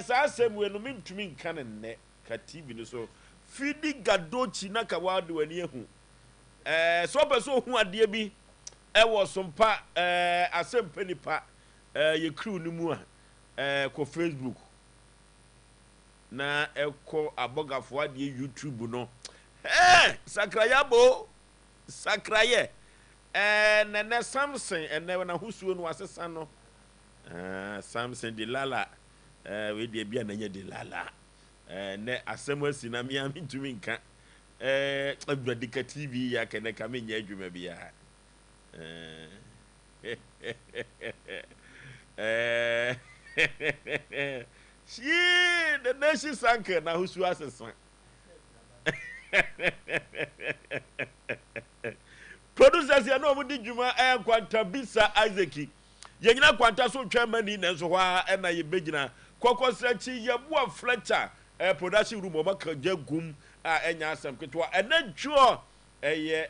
sa asem we no mentumi nka ne nne ka TV no so fidi gadochi na ka wado ani ehu so beso hu ade bi ewo sompa Asem Mpe Nipa ye crew no mu a ko Facebook na eko abogafo ade YouTube no sakraya bo sakraye nene Samson ene na husuo no asesa no Samson de lala we de bia na nya de lala ne asem asi na me amintumi nka Abradika TV ya kene ka menya adwuma bia the nation sank na husu asesa producers ya no mu di dwuma kwanta bisa Isaac yenyina kwanta so twamani na so hwa na ye begina kokosrachi ye boa Fletcher production room obaka jagum enya asem ketwa ena juo eye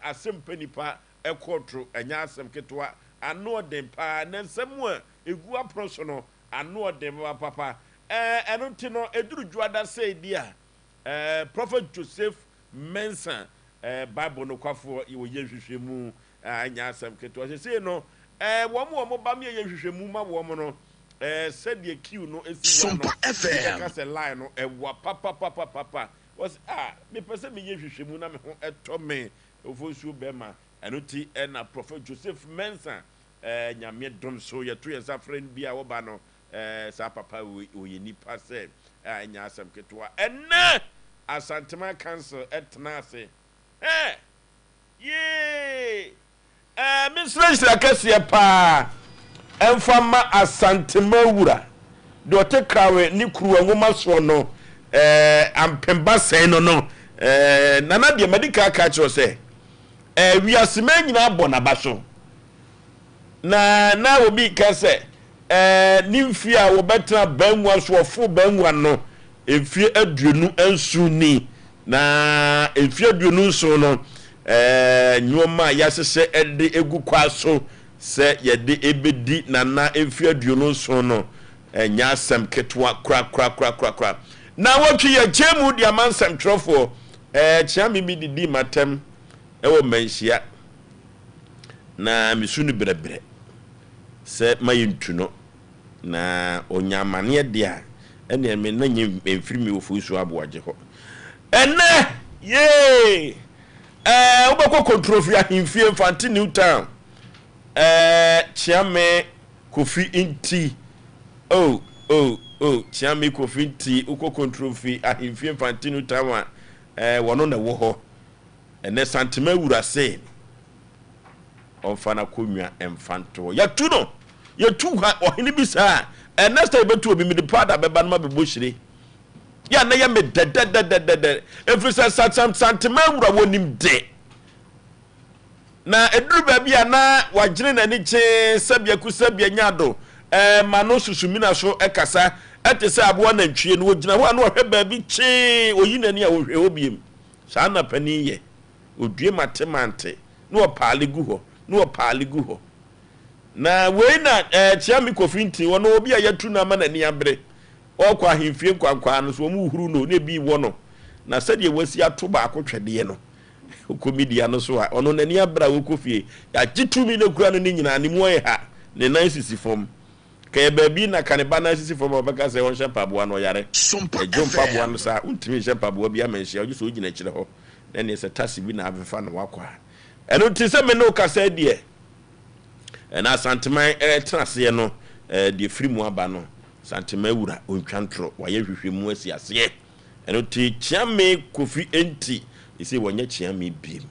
Asem Mpe Nipa ekotro enya asem ketwa ano dem pa na nsemu a egu aproso no ano dem papa eno ti no eduru juada say dia Prophet Joseph Mensa Bible no kwafo ye hwehwemu enya asem ketwa say no wo ba me ye hwehwemu ma wo mo no said the queue no Sompa FM ka se line no ewa papa was me person me ye hwehwemu na me ho eto me Oforisuo bema enoti na Prophet Joseph Mensa nyame dom so ye to ye sa friend bia wo ba no sa papa wo ye nipa se enya asem ketwa enne Asantema Council etna ase ye Mr. Akasiya pa Enfama Asantema wura do te krawe ni kruwa ngoma so no ampemba sen no nana de medical catch say wiasema nyina abona baso na obi ka say nimfi a wo betra banwa so ofo banwa no efie aduonu ansu ni na efie aduonu nso no nyoma yasese ede egu kwaso se yede ebedi nana efie aduonu nso no nya asem ketwa kra na wotwe ye chemu dia mansem trofo chiami mi didi matem ewo menhia na misunu brebre se mayintu no na onyamane dia ene me na nyem emfiri mi Oforisuo Aboagye ho ene ye ubako control ahimfie Infante New Town chiame Kofi Inti chiame Kofi Inti uko control ahimfie Infante New Town wono na wo ho ene santema wura se onfana konwa emfanto ya tu no ya tu ha ohini bisa next time betu obi mi de pada beba no mabebo hire ya na ya me de efisa santema wura wonim de na eduru ba bia na wagire na ni che sabia ku sabia nyado mano susumina so ekasa etese abo na ntwie no wogina ho na ohwe ba bi che oyinani a ohwe obiem sa na pani ye odue matemante no opaale gu ho na we na chiami Kofi Inti wono obi a yatu na ma na ni abre okwa ahimfie kwankwa no so mu huru no na bi wo no na sade wasi ato ba akotwede no komedia no so a ono na ni abra wo kofie ya gitumi na kura no ni nyina ni mu ha ne nan sisi fom ka ba bi na kaneba na sisi fom obeka se won shepa boa no yare jompa boa no sa untimi shepa boa bi amanhia oju so ogina kire ho na ne se tasi bi na abefa no wakwa eno ti se me no kasa die na Asantema trase no de free mu aba no Santema wura ontwantro waye hwehwemu asi ase eno ti chiame Kofi Inti isi wonya chiame biem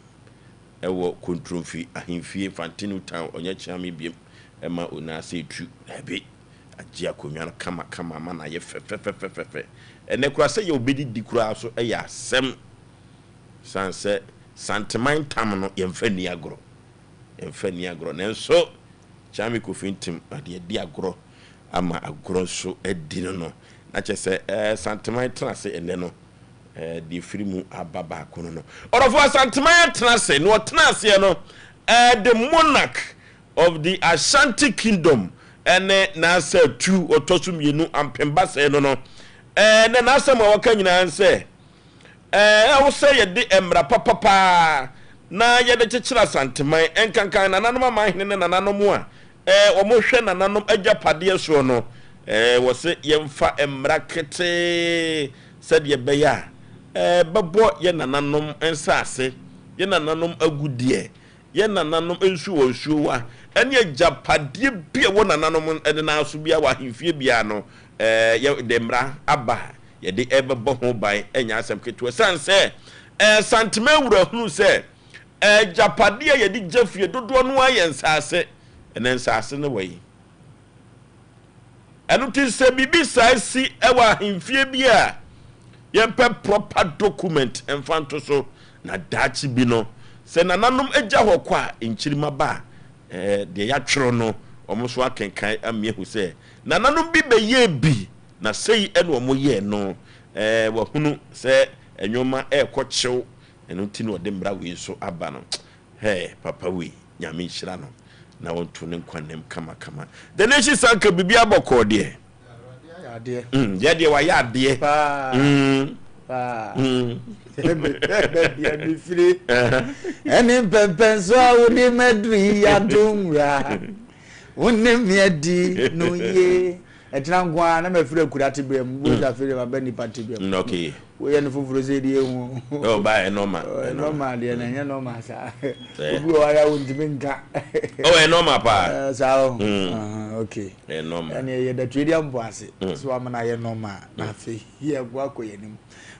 ewo control ahimfie Infante New Town onya chiame biem ema ona se tu ebe agia konwa no kama ma na ye fe ene kura se ye obedi dikura so eya asem sanse Santema tam no yemfani agro nenso chiame Kofi Inti ade di agro ama agro so edi no na chese Santema trase ene no the freemu ababa kono no orofo Santema trase no trase no the monarch of the Ashanti Kingdom ene na se 2 otosu mienu ampemba se no ne na asem a waka nyina nse wo se ye de emra papa na ye de kyekira santeman enkankan na nanom amahene ne nanom a omo hwe nanom agapade so no wo se yemfa emra kete se de beya babo ye nanom ensase ye nanom agudie ye nanom ensu wo nsuwa ene agapade bia wo nanom ene na aso bia wa hemfie bia no ye de emra aba ye de ebebo ho bai enya asem keto sanse santime wura hunu se japade ye de jafie dodo no aye nsase ene nsase ne wayi enu ti se bibi sai si ewa hemfie bia ye pe proper document enfanto so na dachi bi no se nananom agya hokwa enchirima ba de ya tworo no omoso akenkan amiehu se nananom bi be ye bi na sei ene omo ye no wa hunu se enwoma ekwochew enu ti no de mbra we so aba no papa we nyame hira no na wonto ne nkwanem kama the nation sanka bibia bokọ de ya de wa ya de ya mi firi eni pempenso awudi medri ya dumra wonni miedi no ye etina ngwa na mafiri akurate brem wo ja firi ma bani party brem okay we ye no fufuro se die hu oh ba normal de na nya normal sa obi o ara won dimi nka oh normal pa sa okay normal ani ye da twedi ambo ase so amana ye normal na fe ye gwa koyenim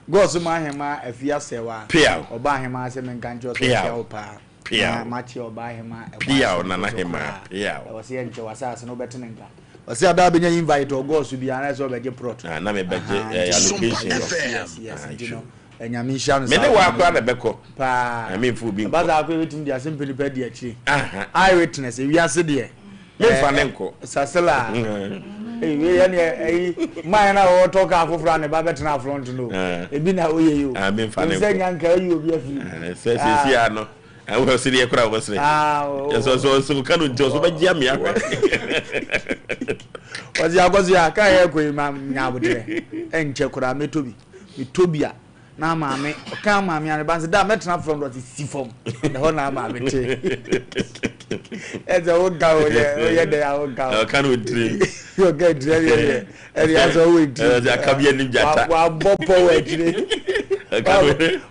gosu ma hema afia sewa oba hema ase menka njo so ya pa ma chi oba hema pia na hema pia o se nche wasase no betene nka o se ada benya invite o gosu bia na so beje prot na me beje allocation yes enyami sha no me ne wa akwa na beko pa I mean fu bi baza akwa wetim dia Asem Mpe Nipa di achi eye witness e wiase de me fa ne nko sasela we ya ne man na wo talk afofra ne ba betena front no ebi na oye yo me fa ne nko se nyanka yi obi afi se ano awu se de ekura wo se so kanu nto so ba gia me akwa wazi agozi aka ye ko ma nyabude enche kura metobia na maame ka maame an ba se da metena from dot sifom the whole na maame te ezo ga oye de ya ga kanu dream you get dream ye e ya so we dream ya kabia ni jata wa bopo we dream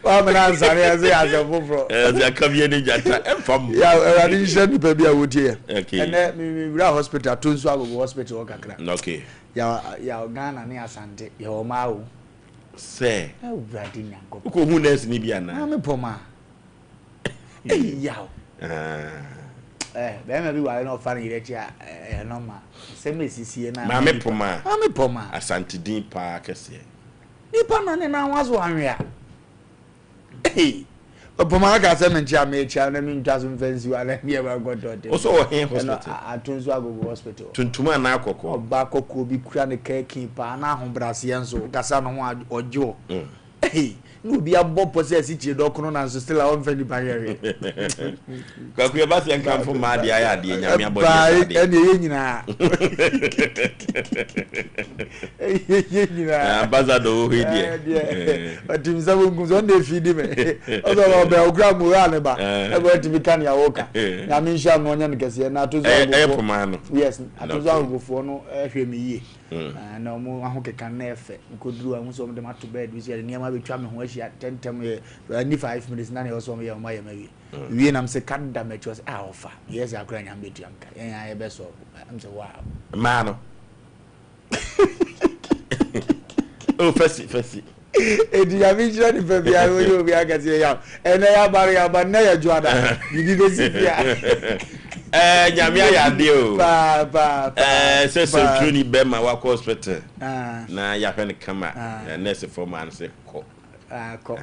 wa me na sare ya se Asem foforo ya kabia ni jata enfam ya radi shed pe bia wotie okay ene mi bra hospital to nso agogo hospital o kakra okay ya Ghana ni Asante ya o ma o se bradi nyanko ko hu nurse ni bia na me poma yaw be me bi wa no fa ni rechi no ma se me sisi na ma me poma Asante din pa kese nipa na ne na wazo anwea poma ka se me ntia me chia na me ntwa so fancy wa na me ba godote oso wo hen hospital atunzo agogo hospital tuntuma na akoko oba akoko bi kura ne keki pa na ahobrase enso kasa no ho ojo no bi abo possess chi dokono na so still on fani barrier ka ku ya ba se nkan fo ma dia ya de nyame abo dia ene ye nyina ye nyina ambassador o he dia atim sabo nguzo nde fidi me ozo ba be okra mu ra ne ba e go timi kan ya woka nyame nsha no nya ne kese na to zo yes atozo agofo no ehwe me yie na mo ahokeka na efe nkoduru ahu so de mato bed wi se niam abetwa me ho ahia tentem ye ni 5 minutes na ne so me ya ma ya mawi wi na mse kanda me chos ofa yes akura nyam betu amka ya ye be so am say wow mano oh fesi edi ya mi jira ni pe bia yo bi aga se ya ene ya bar ya ba na ya juada bibi be si bia nyame ya de o pa se truni be ma wa hospital na ya hwe ne kama nurse for man se ko ko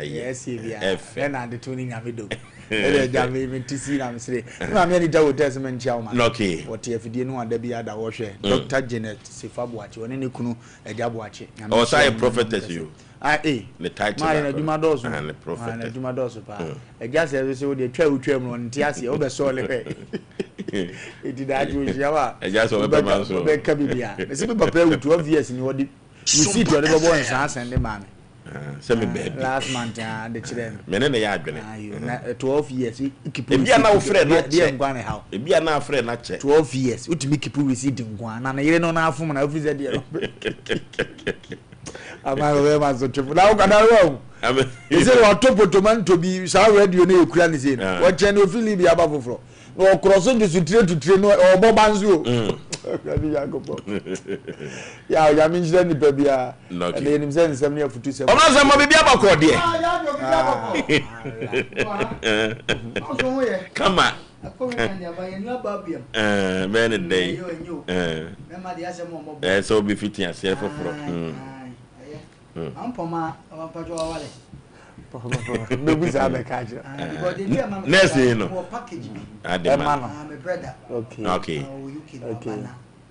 yes bia na de tuni nyame do ele jame mi tisi na msire ma me ni dawo test me ntia o ma okay what if die no ada bia da wo hwe Dr. Janet Sifabuache one ne kunu Ajabuache nyame Osei prophetess you the title ma na duma dozo and the prophet na duma dozo pa eja se wo de twa utwa mu ntia se wo be so le hwe It did that you yawa. I just want to so. Be kabibia. Me se papa with 12 years ni wodi. We see to the boy and send the man. Send me baby. Last month the children. Me na ya adwene. 12 years keep. E bia na wo frɛ na che. E bia na frɛ na che. 12 years. Utimi keep receipt ngwan. Na yere no na afom na officer dey. Ama we ma so triple. Na wo kana wo. He say what topotoman to be sa radio na ekura ni say. What che no feel bi aba foforo. No cross the train to train or bobanzo. Ya ya mi njẹ nipa bia. Na yenim say nsem na afutu sem. Ọmọ nsem ma bibia bakọ de. Kama. Ben day. So be fitting yourself for. Ampoma ampajo wale. Maybe za be kaje. Next no. Package me. Adema. My brother. Okay. Okay. Okay.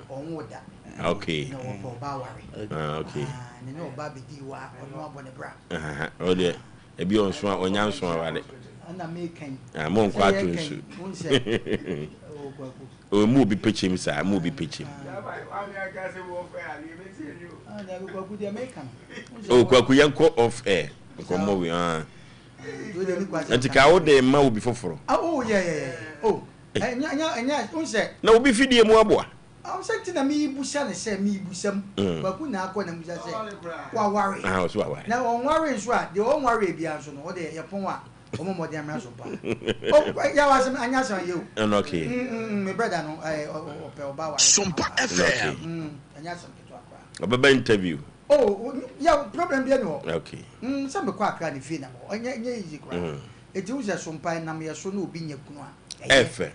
Onwoda. Okay. No for bawari. Okay. No baby diwa ono abone bra. Oh there. Ebi onso onyanso awale. Ana mekan. Mo nkwa atunsu. O mu bi pechim sa, mu bi pechim. Oh, kwaku yanko off air. Komo we Antika wo de ma wo bi foforo. Oh yeah. Oh. Enya unse. Na wo bi fidie mu aboa. I'm saying na me busa ne say me busam. Kwaku na akọ na busa say. Wa worry. Ah, so wa worry. Na on worry so a, the on worry bia so no, wo de yepon a omo modi amra so pa. Oh, ya was anya so you. Okay. My brother no ope oba worry. Sompa FM. Anya so keto akwa. Obaba interview. Oh, yeah, problem bia no. Okay. Some be kwa akra ni fi na mo. Onye easy kwa. Eti uze sompa na me so no obi nyakunu a. Efe.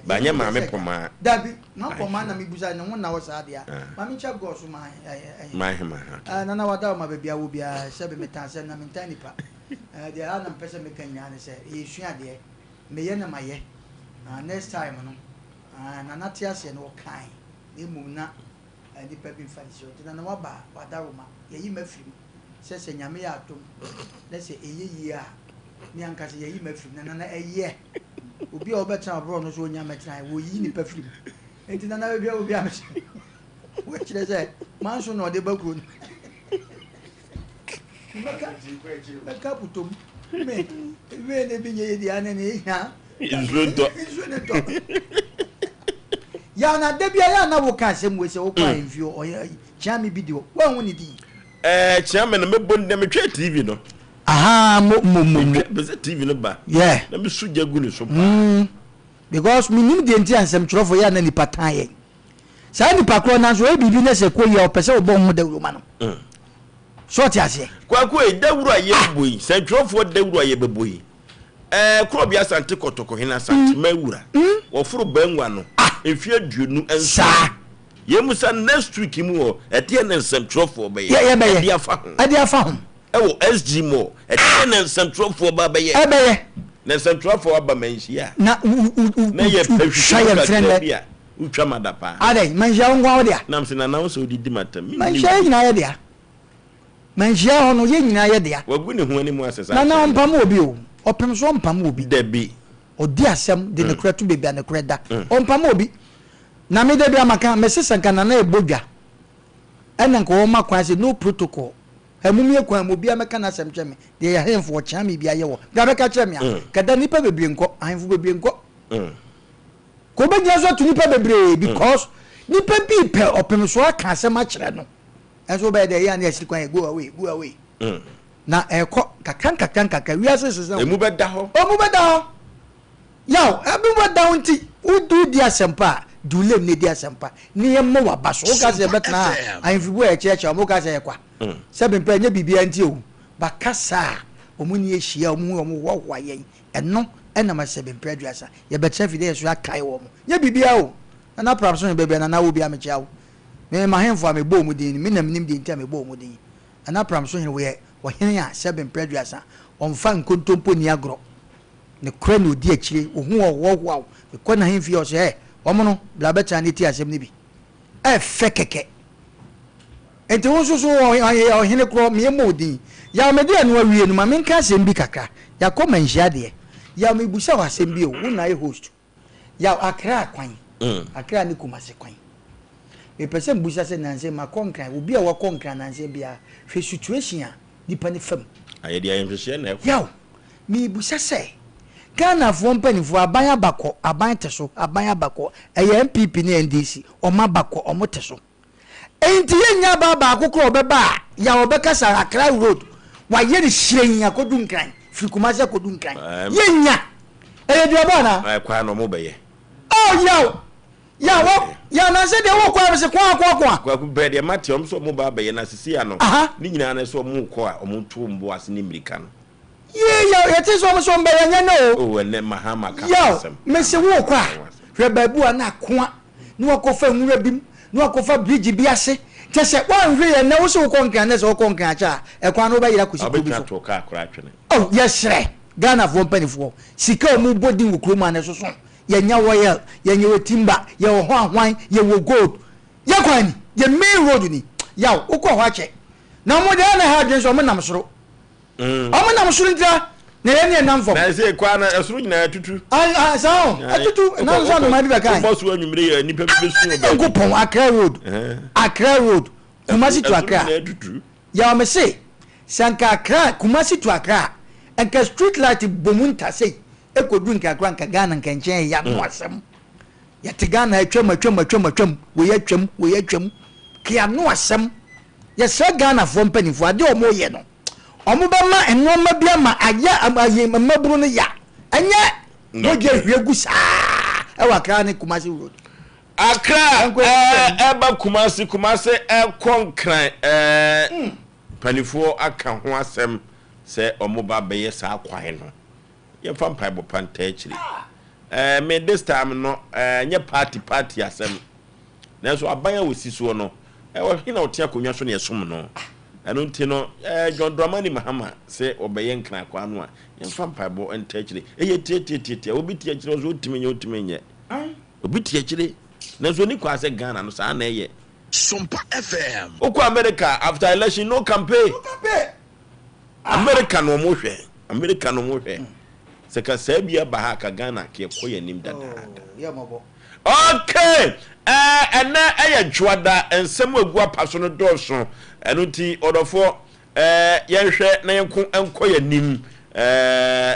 Ba nya ma me poma. Dabi, ma poma na me buza na wona wo sa dia. Ma me cha go so ma. Na na wada ma be bia wo bia se be metanse na me Mpe Nipa. Dia ana mpese me kanya ne se e sua de. Me ye na ma ye. Next time no. Na na tiase no kan. E mu na ani pa bi mfanisho. Na waba wada roma. Ye yi mafiri. Se nyame ya atom. Na se eye yi a. Ni anka se ye yi mafiri na eye. Obi a obeta abro no so onya metra wo yi ni pafrim enti na na bia obi a me we kire say man so no de bakuro maka putom me ne bi nye di ane ne ha izroto ya na de bia ya na wo ka asem we se wo kwa envio oya chami video wa hu ni di chairman me bon dem twa TV no. Aha, Bese TV no ba. Yeah. Na me suja gu ni so. Because me nim de nti ansem twerofo ya na nipa tan ye. Sa nipa kro na so e bibi na se ko ye opese obo hu dawuro ma no. So ti ase. Kwa e dawuro aye boyi, se twerofo dawuro aye beboyi. Kro bia sante kotoko hina sante mawura. Wo furu banwa no. Efie aduonu enso. Yemusa next week mu ho, etie na nsem twerofo be ye. Ade afa ho. Ade afa ho. Ewo SG mo etie na central for baba ye ebeye na central for aba manhia na ye shaya friend utwa madapa ade manhia ngwa odia nam se na na so di matam manhia nyina ye dia manhia hono ye nyina ye dia wagu ne ho ani mu asesa na mpam obi o opem so mpam obi debi odi asem de ne kretu bebi na kreda mpam obi na me debi amaka me sesanka na na ebodwa ena nko wo makwa se no protocol emumie kwa mo bia meka na asem tweme de ya hemfo chami bia ye wo bia meka tweme a kada nipa bebre nko ahemfo bebre nko ko be nyaso tu nipa bebre because nipa bi pe opem so aka asem a kire no enso be de ya na asiri kwan go away na eko kakran wi ase sese emu be da ho yaw abi mo da unti udu di asempa dule ne di asempa ni yemmo wa baso o ka se betna ahemfo e cheche o mo ka se kwa Sebe Mpe nye bibia nti o bakasa omuni ehia omu wo yen eno ena ma Sebe Mpe aduasa ye betre fide so akai wo mo nye bibia o na prapso ne bebia na wo bia me chia wo me ma hemfo me bo mu din me nam nim din ntia me bo mu din na prapso ne wo hene a Sebe Mpe aduasa onfa nkontompo ni agro ne kra no di akire ohu wo ko na hemfi o se omo no bla betra ne ti asem ne bi fe keke enti wonso so o hene kro me modin ya me de anu awie nu ma me nka asem bi kakra ya ko manhia de ya me busa wa asem bi o wona ye host Yaw Accra kwan. Accra ni Kumasi kwan. E person busa se nanse ma konkran obi a wa konkran nanse bia hwe situation a nipa ne fam. Aye dia yemhwe na. Yaw mi busa se Ghana fo mpanifo aban abakọ aban teso aban abakọ eye MPP ne NDC oma bakọ omo teso. Enti yenya baba akokro obeba ya obekasa Accra road wa ye ni hyen akodu nkran fi Kumasi akodu nkran yenya eye di oba na kwa no mo beye yaw ya na se de wo kwa se kwa ku be de mate so mo ba beye na sisi ya no ni nyina na so mo ko a omo tu mbo ase ni mirika no ya te so mbe yenya no ne mahama ka asem me se wo kwa hwe babu ana kwa ni wakofa nwura bim ni wakofa bridge bi ase te se wan hwe na wo so konkran na se wo konkran cha e kwa no ba yira kusi ko bi so ka akora atwene yes re Ghana fo mpanifo sika mu bodi wukuru ma na so so yenya woyel yenya wetimba ye wo hwan ye wo gold ye kwani ye main road ni yaw ukọ ho ache na mo de na ha dwen so mo nam soro mo nam soro ntia na ye ne nam fo na se kwa na soro nyina tutu so atutu na so no ma bi ba kai mo so anwumre ye nipa bi su no ba ko pon Accra road Kumasi to Accra yaw me se sanka Accra Kumasi to Accra enka street light bomunta sei ekodu nka Accra nka Ghana nka nchen ya no asem ya te Ghana atwam we atwam kia no asem ya se Ghana fo mpanifo ade omo ye no omo ba ma enoma bia ma aya amaye maburu no ya anya no je hwegu saa e wa Accra ne Kumasi road Accra eba Kumasi konkran panifo aka ho asem se omo ba beye sa kwan no ye fam pipe panta chiri me this time no nye party asem na so aban awosiso no wo hina otia konwa so ne yesom no eno nti no John Dramani Mahama se obeye nkran kwa no a ye fam pipe enta chiri ye tie obi tie chiri so otimenye obi tie chiri na so ni kwa se Ghana no sa na ye Sompa FM okwa America after election no campaign America no mo hwe se ka sabia ba ha ka Ghana ke koye nim dada okay ena eye dwada ensem agu apaso no doso eno ti odofo yenhwe na yenko enkoye nim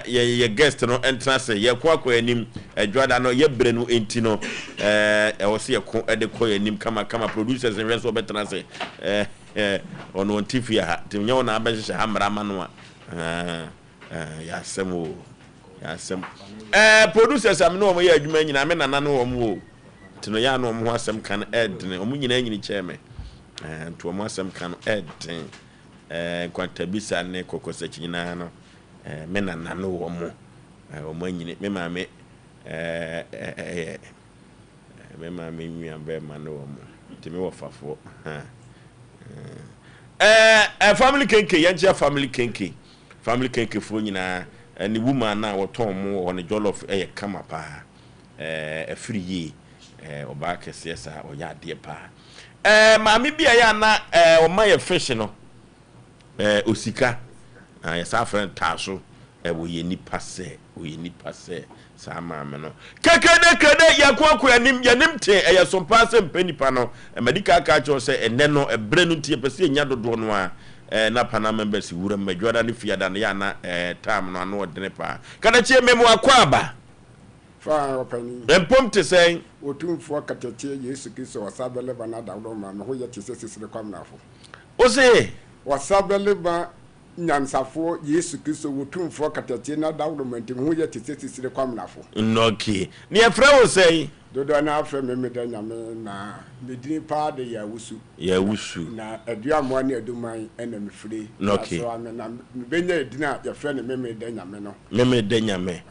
ye guest no entra se ye ko akoye nim dwada no ye bre no enti no wo se ye ko de koye nim kama producers and rest of betra se ono ntifia ha timnya wona abehye ha mrama no ya semo producers am no mo ye adwuma nyina me nana no wo tino ya no mo asem kan edne omo nyina nyini cheme to mo asem kan edden kwantabisa ne kokose nyina no me nana no wo mo omo nyini me maame me maame nwia be ma no wo mo timi wo fafo family kenke yanjia family kenke fo nyina ni woman na woton mo on jollof kama pa afiri yi oba kese sa oya de pa maami bia ya na o ma ye fish no osika ya sa friend taso wo ye nipa se sa maame no kekede ya kwa yanim te ya Sompa Asem Mpe Nipa no medical ka cho se ene no ebre no tie pese nya dodo no a na pana members wura madwada ne fiada na ya na time no ano odene pa kada chie memo akwaba fa opani empom te sen otumfo katatie Yesu Kristo wasabele bana dawdo ma me ho ye te sesire kwamnafo ose wasabele ba nyansafo Yesu Kristo wotumfo katatie na dawdo ma ntim ho ye te sesire kwamnafo noki ne efra wo sei dodo na afre me da nyame na medini pa de ya wusu na aduamo ne aduman ena mefre so ame na benya edina ya fre ne me da nyame no me da nyame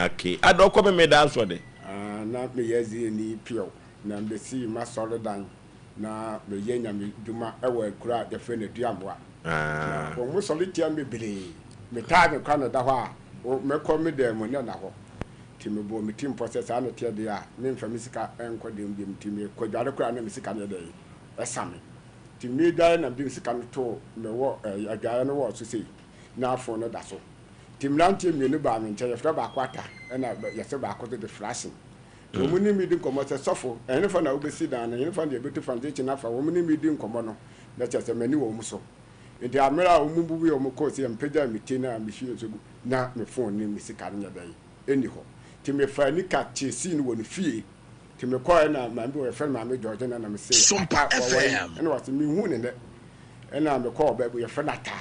okay adoko me da so de na me yezi ni pio na mbesi ma sore dan na me ye nyame duma ewa kura ya fre ne duamo a wo mo sole tia me bele me ta me kwa na da ho a me ko me da mo ne na ho timi bo mi tim process ana tie de a me mfa misika enko de mbiem timi ko dware kura na misika ne de esame timi dai na mbiem misika no to me wo agaya no wo so sei na afo no da so timi lantie mi no ba me nche yefra ba kwata na yese ba ko de flashing Omuni mi di nkomo se sofo ene fa na obesi dan na ene fa de betu foundation afa omuni mi di nkomo no na chese mani wo mu so enti amera omumbu bi omko se mpega mi tina mi hie so na me phone ni mi sika nya dai eni ho ti me fa ni ka chesi ni wo ni fie ti me ko na ma bi wo fe ma me George na me se Sompa FM ene wa se mi hu ne ena me ko ba bu ye fe na ta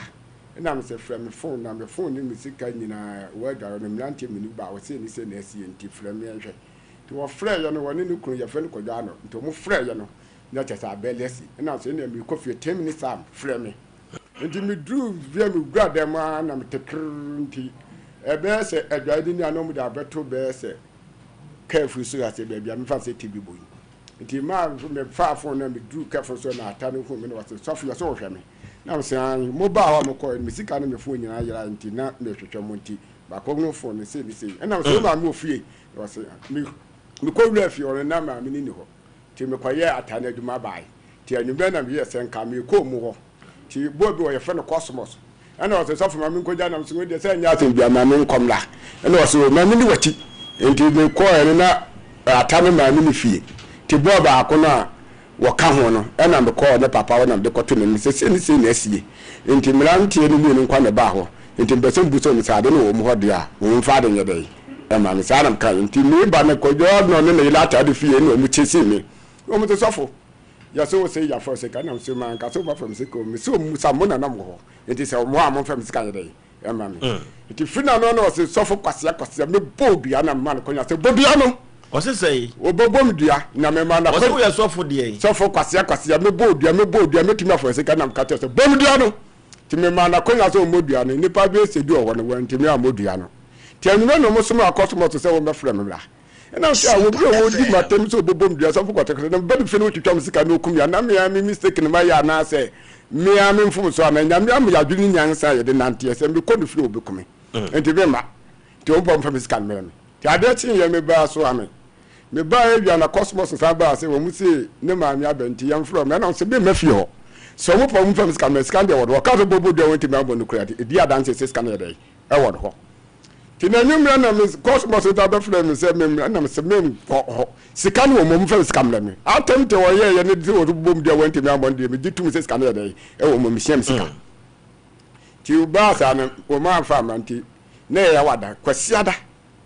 ena me se fra me phone na me phone ni mi sika nyina wa dwaro no mlante mi ni ba wo se ni se na asi enti fra me nhwe ti wo fra ye no woni ni kunu ye fe no kodwa no nto mo fra ye no na chesa abelesi ena so ena mi ko fie 10 minutes am fra me enti mi dru via mi gura dem na me tekrunti ebe se adwade ni anom da beto be se careful so ase be bia me fa se tibi boyi enti ma me fa phone na me dru careful so na ata no hu me no wase sofu so hwe me na me se an mo ba wa mo ko me sika na me phone nyina yira enti na me hwehwe mo enti ba ko no phone me se ena me so ma me ofie wase me ko wura fie ore na ma me ni ho ti me kwaye ata na adwuma bai ti anwumbe na me yese nka me ko mu ho ti bobi wo ye fe no cosmos ana wase sofu ma me ko ja na me so de se nya asen bia ma me nkomla ana wase ma me ni wati enti me ko ere na ata no ma me ni fie ti boba akona wo ka ho no ana me ko ne papa wo na me ko to ne se ni na asie enti mrantie ni ni nkwa ne ba ho enti be se buso ni sa de no wo mu ho de a wo mfa de nyedai e ma me sa na ka enti me ba ne ko jo no ne ne ila ta de fie ni o mu chesi mi o mu te sofu ya so Osei Yaw Oforisuo ka na so man ka so ba fam se ko me so mu samona na mo ho enti se mo a mo fam se ka nyedai e ma me enti fina no no se sofu kwase me bodua na man ko nya se bodua no Osei obobom dua na me ma na Osei wo sofo de sofo kwase me bodua me timi Aforisuo ka na ka te se bom dua no ti me ma na ko nya so modua no nipa be se du o no wanti me amodua no ti anu no mo so ma akosmo to se wo me fra me bra na so a wo bi wo di matem so bobom dua sofo kwatekre na be fi no twitwa sika no kum ya na me mistake ni ma ya na se me am mfum so na nya me am ya dwini nyansa ye de nante se me ko do fi obekumi enti be ma ti o bom fam sika me ti ade chi ye me ba so ame me ba e bia na cosmos sa ba se wo mu se ne ma me abenti yam from na se be mafi ho so mo pom fam sika me sika de wo ka so bobo dua wonti me abon no kura di adanse se sika na de e wo ho ti na nyumra na me cosmos ta be from me se me na me se me ho sika no mo fam sika me atemte wo ye ne di wo bom dua wonti me abon de me ditum se sika na de e wo mo me shem sika ti u ba sa na wo ma fa manti na ya wada kwasiada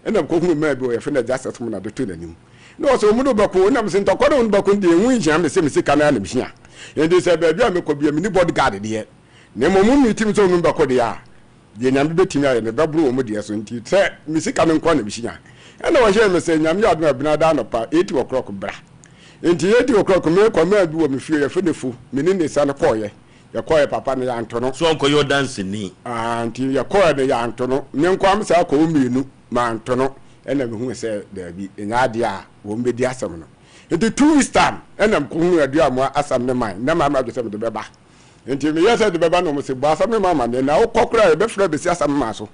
ena ko hu ma bi wo ye fe na justice mo na do to nanim no so mu do bako na me se ntokwa do bako de enwu njian me se me sika na na mhia ende se ba bia me ko bia me ni bodyguard de ye ne mo mu mi tim so mu bako de ya de nyam be tim ya ne babru wo mu de so nti se me sika no nkwa na mhia ena wo hye me se nyam ya do na bina da no pa 8 o'clock bra enti 8 o'clock me ko ma bi wo me fie ye fe nefu me ni ne sa no ko ye ya ko ye papa ne ya antono so onko yo dance ni anti ya ko ne ya antono ne nkwa am sa ko mienu ma antono ena me hu se da bi enya ade a wo mbe di asam no enti 2 weeks time ena ko hu adu am asam ne man na ma do se me de beba enti me yesa de beba no mo se ba asam ne ma ne na wo kokra e be fra be si asam ma so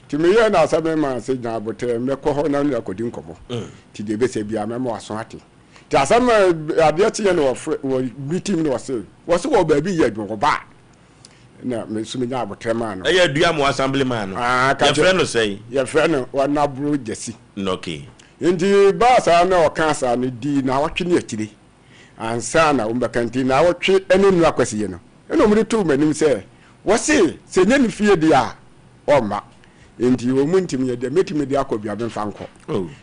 ti me ye na asam ne ma se nya botre me ko ho na no akodi nkomo ti de be se bia me mo aso ate ti asam ade ti ye no wo meeting no wo se wo ba bi ye dwo ba na me su me nya botre ma no e dua mo assemblyman no ya friend no say ya friend no wa na bro jesi okay indi ba sa na o kan sa ni di na wotwe ne akire ansa na umbakanti na wotwe ene nu akwasi ye no eno mu tu manim se wo se nya ni fie dia o ma indi wo mu ntim ye de metimi dia akobia be fanko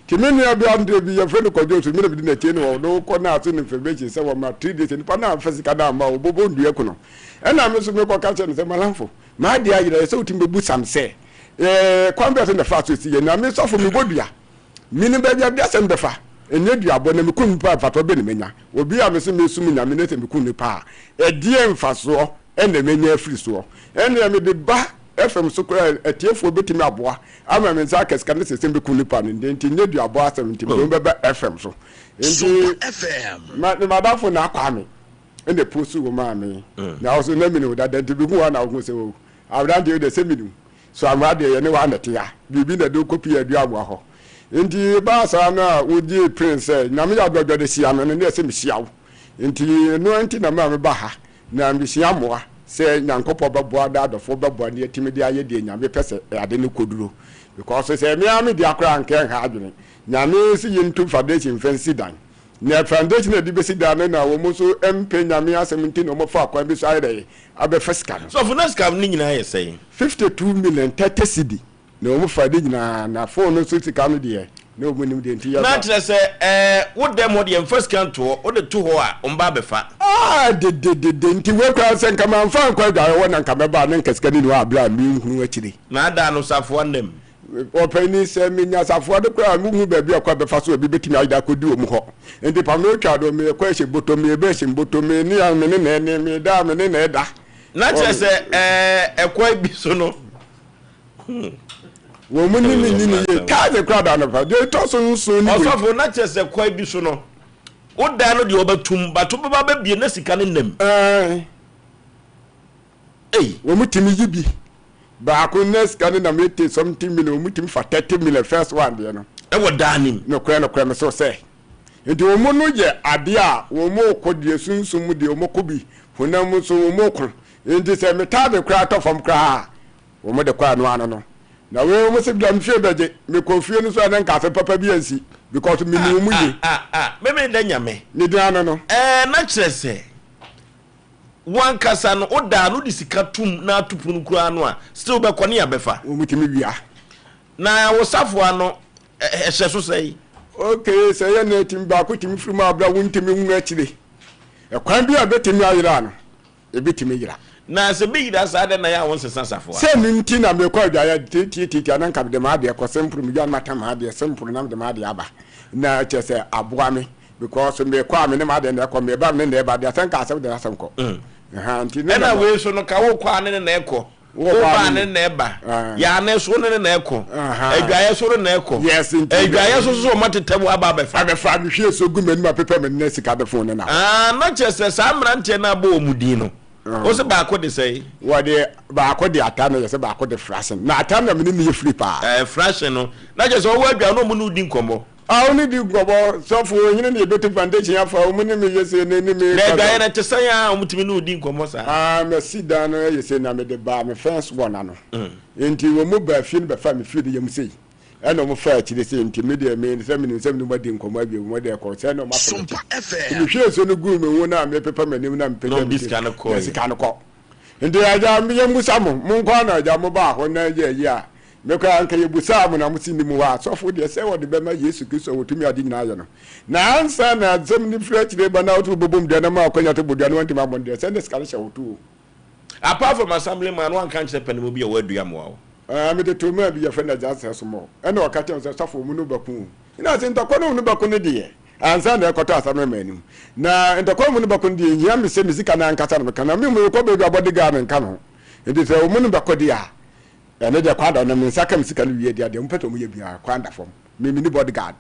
ti me nua bia ndre bi ya friend ko josu me bi na tie no no ko na aso ni information se wo ma 3 days ni pa na fasika da ma wo bobo ndue ko no ena me so me ko ka che se malamfo ma dia yire se utim be bu sam se kwambia se na fa so si ye na me so fo me bodua mini be bia se mbefa enye duabo na me kun pa fato be ne menya obi a me se me sum nya me ne se me kun pa e die mfaso ena menya afiri so ena me de ba FM so kra etiefo betimi aboa ama me nsa keska ne se be kun pa ne nti nye duabo asem nti me be FM so Sompa FM ma dafo na akwa me ende post wo ma me na also na me no da nti bi hu na wo se wo awran de se me nu so amade ye ne wa na te ya bibi na do copy aduabo ho nti ba sa na woji prince na me ya dodo de sia no ne se me sia wo nti no nti na me ba ha na me sia moa se nyankopo beboa da adofo beboa ne atimi de aye de nyame pese ade ne koduro because se me am de akra nke ha adwene nyame si yintu foundation fancy dan na foundation na di besi dan na wo mo so mpe nyame Asem nti no mo fa akwa bi so ayede abe fiska no so for next cam ni nyina say 52 million 30 cedi na wo mo fa de nyina na phone so sika no de na wo nim de nti ya na tire say wo dem wo de first can to wo de to ho a omba be fa de nti we kwa sen kama mfa kwa da wo na nkama ba na nkaska ni no abla mi hunu akire na da no safo ndem openi se minya safo de kwa mu hu ba bi akwa be fa so bi betimi ayda kodi o mu ho enti pa no twa do me kwa hye botomi ebe hye botomi ni ya me ne ne me da me ne ne da na tire se ekwa bi so no wo mu ni ye ka de kwa da no fa de to so nso ni osofo na tire se kwa bi so no o da no de obatum bato baba ba bie na sika ne nem wo mu timi yibi ba ko next kan na mete something million mu timi fa 30 million first one de no wo da nim no kwa me so say enti wo mu no ye ade a wo mu kodie sunsum de wo mu ko bi honam so wo mu ko enti se meta de kra to fam kra wo mu de kwa no ano no na we mu se dam fie beje me ko fie no so na nka fe papa bi ansi because me ni mu ye me da nyame ni de ano no na kire se wan kasa no oda no di sika tum na atupunu kura no a still be kone ya befa wo mutimi bia na wo safo ano ehye so sei okay say ya na tim ba ko tim firim abra wontimi hu akire ekwan bia betimi ayira no ebetimi yira na se be yira sa de na ya won sesa safo se ni nti na me kwa dwa ya titi anan kam de ma de ko sempuru mi gyan mata ma de sempuru nam de ma de aba na che se aboa me because me kwa me ne ma de na ko me ba me ne ba de san ka asem de asem ko nti na we so no ka wo kwa ne na eko wo ba ne na eba ya ne so ne na eko adwaye so na eko yes nti adwaye so matetabu aba be fa mi hwe so gu mani ma pepe me ne sika de phone na na chese sa mrante na ba omudi no o se ba ko de sei wo de ba ko de ata na se ba ko de frashen na ata na me ne ye free pa frashen no na chese o wa adwa no mu no di nkomo only di gobo so for yin na beto foundation ya fa mu ne me yese ne me na da na tesa ya omutimi no di nkomo sa me sida no yese na me de ba me fence one ano enti wo mu ba fie no be fa me fie de yam sei eno mo fa akire sei enti me de me se me no di nkomo abi mo de ko se no ma Sompa FM me hwie so no gu me wo na me pepa manim na me pepa no diska na ko sika no ko enti aja me yam musamo mo nko na aja mo ba ho na ye a mekwa anka yebusa mu na musindi mu wa sofo de se wo de bema Yesu Kristo wotumi adi nyina aye no na ansa na zem ni frechire ba na otu bobom de na ma akwanya to bodua no ntima mo de se ne skale sha wotu apart from assembly man one kan che pen mo bi e wadua mo wa me de to ma bi ya fe na jasa so mo e na okata so sofo mu no baku ina se ntako no baku ne de ansa na ekoto asame manim na ntako mu no baku de nya me se mizika na ankasa no kana me mu ko be abode ga me nka no enti se o mu no baku de a ene de kwada na me saka msika no wie dia de mpeto mu ye bia kwanda fom me mini bodyguard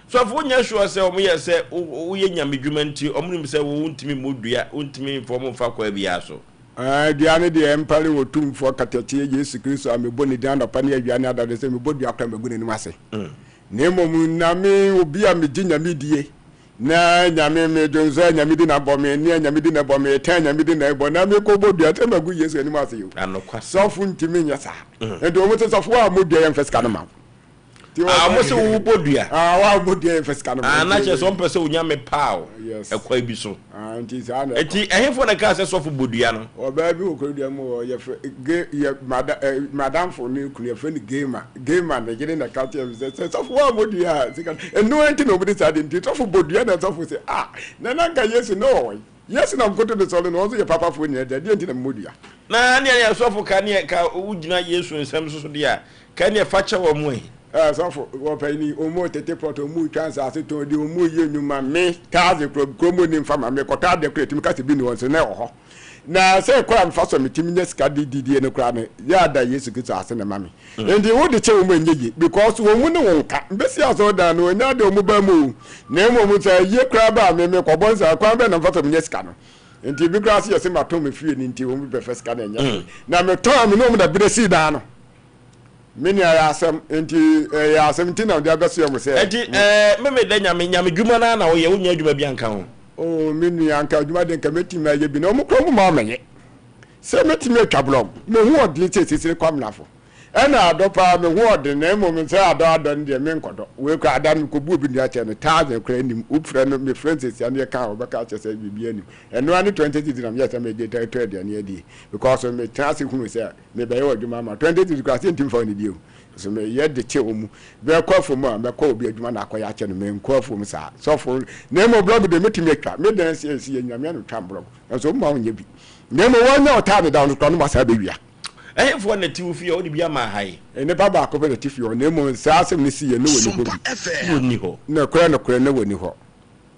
so for nya sure say o mu ye say o ye nya medwuma nti o mu nim say wo ntimi modua ntimi fom fa kwa bia so dia ne de empare wo tumfo katatie Yesu Kristo amebo ne dia ndapa ne adua ne adade say me bodua kwa magune ni mase ne mom na me obi a me ginya me die na nyame me donzo nyame di na bome ne nyame di na bome ta nyame di na bo na me ko bodua te magu Yesu ani mase yo anokwa sofu ntimi nya sa e do mo te sofu a modua yem feska no ma mo se wo bodua wa bodua yem feska no ma na che so mpese onya me pao ekwa bi so nti sa na eti ehefo na ka se sofu bodua no o ba bi okodua mo ye madam for ni kunu ye friend gamer na gide na ka te se sofu wa bodua sika enu enti no bi sa de nti sofu bodua na sofu se na ka Yesu no yes na mkoto de solo no so ye papa fo ni de enti na modua na ne sofu ka ne ka ugina Yesu nsem so de a ka ne fa cha wo mu so wo pa ni o mo tete proto mu chance ase to di o mu ye nyuma me kaze kromo ni mfa ma me kota de create mi ka se bi ni won se na ho na se kwa mfa so metimi nya sika di ne kra ne ya da Yesu Kristo ase na mami and wo de che wo mu nyeye because wo mu ne won ka mbesi aso da no nya de o mu ba mu na mo mu sa ye kra ba me ko bonsa kwa be na mfa so nya sika no enti bi kra se yese ma to me fie ni enti wo mu be first sika na nya na me to am no mu da bresi da no mini ya asem enti ya asem ntina de abeso yam se enti meme da nyame dwuma na wo ye wo nya dwuma bi anka ho mini anka dwuma de nka meti ma ye bi na mo kro mo ma menye se meti me twa blog me hu odi sesere kwam nafo ɛna adɔpa me word na mo me sɛ adɔ ne de me nkɔdɔ we kɔ adan ko bu bi ndia kyɛ no taze kɔ anim ufrɛ no me friends sia ne ka obɛka kyɛ sɛ bibi anim ɛno ani 20 na me yɛ sɛ me de territory de ne adi because me chance hunu sɛ me bɛyɛ adwuma ma 20 kɔ asentim fa ne bio so me yɛ de kyɛ omu bɛ kɔ fo mu a me kɔ obi adwuma na akɔ ya kyɛ no me nkɔ fo mu saa so fo na mo blog de metimi atwa me dan sie nyame no twa blog so mo onye bi na mo wonya ota de down no ma sa be wia for na ti ufie o de bia ma hai ene pa ba ko be ti fie o na mo sa asem ni si ye no woni ho na kura na woni ho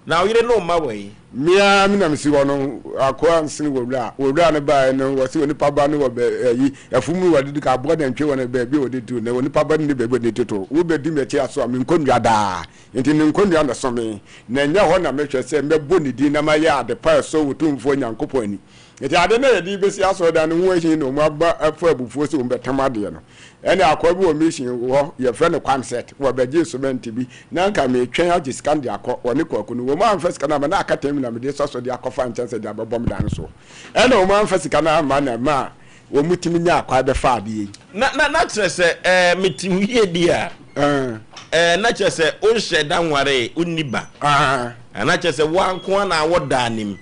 na o yire no ma wai mia mi na mi si wo no akwa nsin wowura na ba no wo si woni pa ba no wo yi afumu wo de ka bo da ntwe wo na ba bi wo de tu na woni pa ba ni be be de tuto wo be di me ti aso mi nkonnua da enti ni nkonnua na so me na nya ho na me hwe se me bo ni di na ma ya ade pa so wo tumfo nyankopɔ ani enti ade na yedi besi aso da no ho ahin no mo aba afa abufuo se wo betam ade no ene akwa bi wo mission wo ye fre ne concept wo be je instrument bi na nka me twen age scan de akọ wo ne kwaku no wo ma anfa scan na akatem na me de so de akọfa nchance de abobom dan so ene wo ma anfa scan na ma na ma wo mutimi nya akwa be fa ade na kire se metim ye dia na kire se o hye dan ware uniba na kire se wo anko na wo danim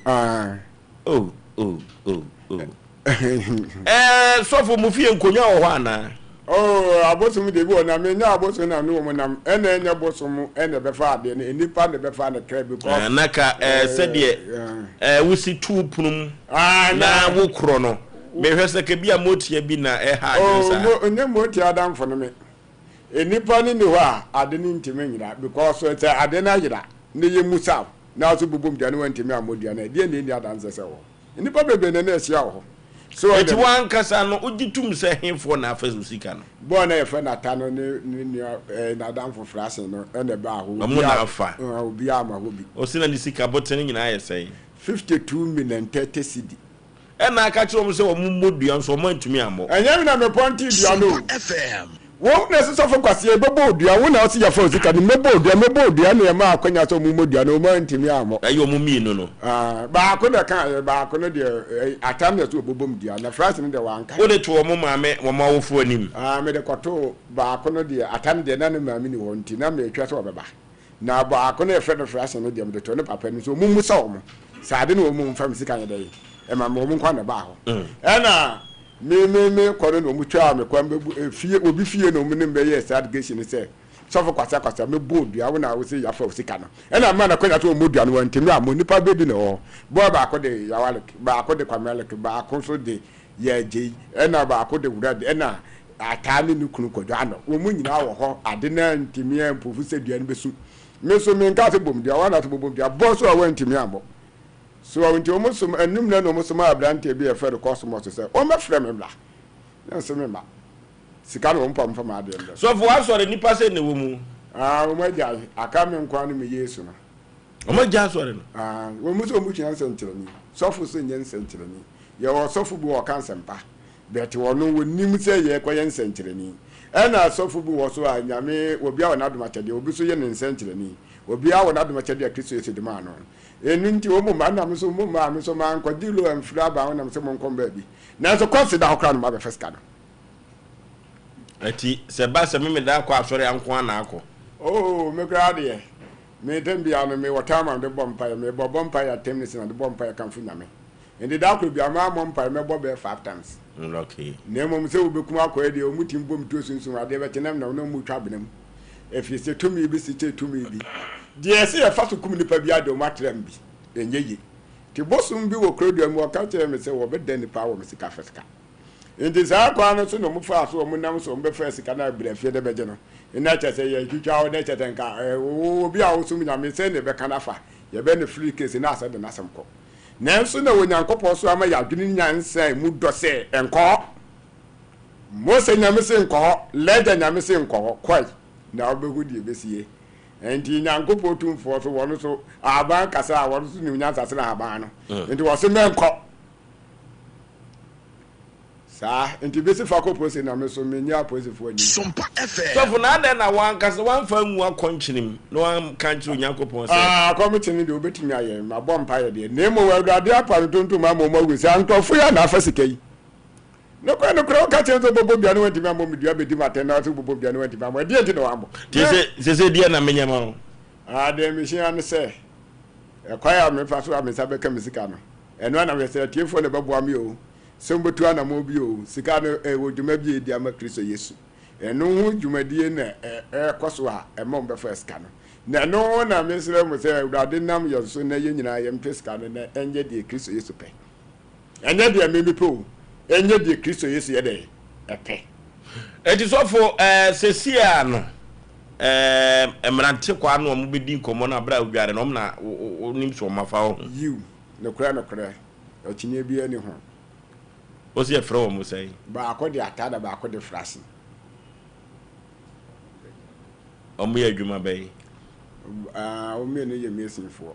oh so for mu fie nkonya wo ana abosom de bi na me nya abosom na no mo nam ene nya bosom ene be fa ade ne nipa ne be fa ne kra bi ko naka sede wusi tu punum na wo kro no me hwese ke bia motia bi na ha adisa onye motia adam fo no me nipa ni ne ho a ade ni ntime nyira because so say ade na yira ne ye musa na so bubum dia ne wantime amodia na de ne ni adanse se wo nipa bebe ne na esia wo so eti wan kasa no ugitum se henfo na afazu sika no bo na ye fa na ta no ni na dan fo frase no ene ba ho mo na afa obi ama ho bi o sina ni sika boten nyina ye sei 52 million 30 cedi ena aka kire mo se wo modua so mo antumi amo enye mi na me ponti dua no FM wo na se so fo kwase e bebo dua wo na o se ya fo sika ni mebo dua na ye ma akwanya so mo modua no mo antumi amo ayo mo mi no ba ko na kan ba ko no de atam na so bobom dua na frase no de wanka wo de to mo maame wo ma wo fo anim me de koto ba ko no de atam de na no maame ni won ti na me twa so obeba na ba ko no e fe no frase no de me de to no papa ni so mo musa wo mo sa de no mo mfam sika nya de e ma mo nkwa na ba ho na me ko no mo twa me kwa fie obi fie no mo ne be yes adgation se so for kwasa me bold ya wo na wo se ya fa sika no na ma na kwanya to mo dua no ntimi a mo nipa be bi no bo ba ko de ya wale ba ko de kwamelek ba ko so de ya je na ba ko de wura de na atani ni kunu ko dua no wo mo nyina wo ho ade na ntimi a mpofu se dua no be su me so me nka se bom dua wa na to bom dua bo so wa ntimi abo so wonti o musum enum na no musum abrante bi e fer cosmos se o ma frem bla na so me ma sika no mpa mfa ma ade ndo so for asore nipa se ne wo mu o ma ja aka me nkwa no me Yesu no o ma ja asore no wo muso mu twan sentirani so fu so nyen sentirani ye wo so fu bu wo kan sempa beti wo no wonim se ye koyen sentirani na so fu bu wo so anyame obi a wo na adoma chede obi so ye ne sentirani obi a wo na adoma chede Kristo Yesu de ma no enunti o mu ma na me so mu ma me so ma nkwa dilo amfira ba wo na me so mo nkom ba bi na so consider ho kra no ma be first card ati se ba se me da kwa asore anko na akọ me kra de me tembia no me watama de bompa me bompa ya temnis na de bompa ya kanfu nyame ende da ko bia ma bompa me bo be 5 times okay na mom se obekum akọ de o mutim bom to sunsun ade be tenam na no mu twa benem efi se to mi bi si che to mi bi de se ya fa so kum nipa bi ade o matrem bi enyeyi ti bosum bi wo krodo mu ka che me se wo be den nipa wo me sika fesika indi za kwa no so no mu fa so mu nam so mbe fa sika na bra fie de beje no ina cha se ye twitwa wo de cha tenka obi a wo so mu nyame se ne be kana fa ye be ne free case na asa de na asem ko na so na wo nyankopɔ so ama ya dwene nyansa mu do se enko mo se nyame se enko leda nyame se enko kwai na obehu die besie enti nyankopɔ tumfo so wono so aban kasa wono so ni nyansa se na aban no enti wo se menko enti besi fa ko pose na me so me nya pose fo ani Sompa FM so for na de na wan kasa wan fa nwu akonchinim no wan kanchi Nyankopon se committee de obetimi aye ma bompa ye de nemo wa awurade apa tonto ma mo magu se antofo ya na afa sika yi no kura ka chen so bobo bia no wenti ma mo medua bedi maten na so bobo bia no wenti ma mo die ti no ambo se dia na menya ma de mi hia ne se kwaya me fa so amesa be ka misika no eno na me se tiefo ne bebo am yo sembotu ana mo bi o sika no wo dwuma bi edi ama Kristo Yesu eno hu dwumadie na koso a emom be fa sika no na no na me sere mo se urade nam yo so na ye nyina ye mpe sika no na enye die Kristo Yesu pe enye die me bi pe o enye die Kristo Yesu ye de epe eti so for sesia no emrante kwa no mo be di nkomo na bra odware no na onim so mafa ho you no kra o chinye bi ani ho o se frɛ mo sai ba akode atada ba akode frase o mo adwuma bɛyi o me no ye mesinfo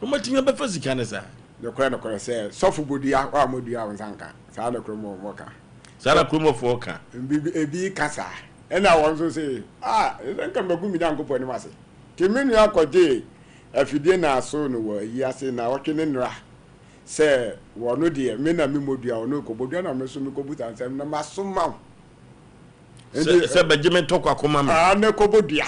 o ma tinga be fasika ne sa no kra se sofu bodia wa modua wonsanka sa na kro mo moka sa na kro mo fo ka ebi kasa ena won so se nka magu mi dan kopo ni mase kemenu akode afidie na aso no wo yi ase na wotwe nra se wono de me na me modua wono ko bodua na me so me ko buta nsem na maso ma se bejime tokwa koma me na ko bodua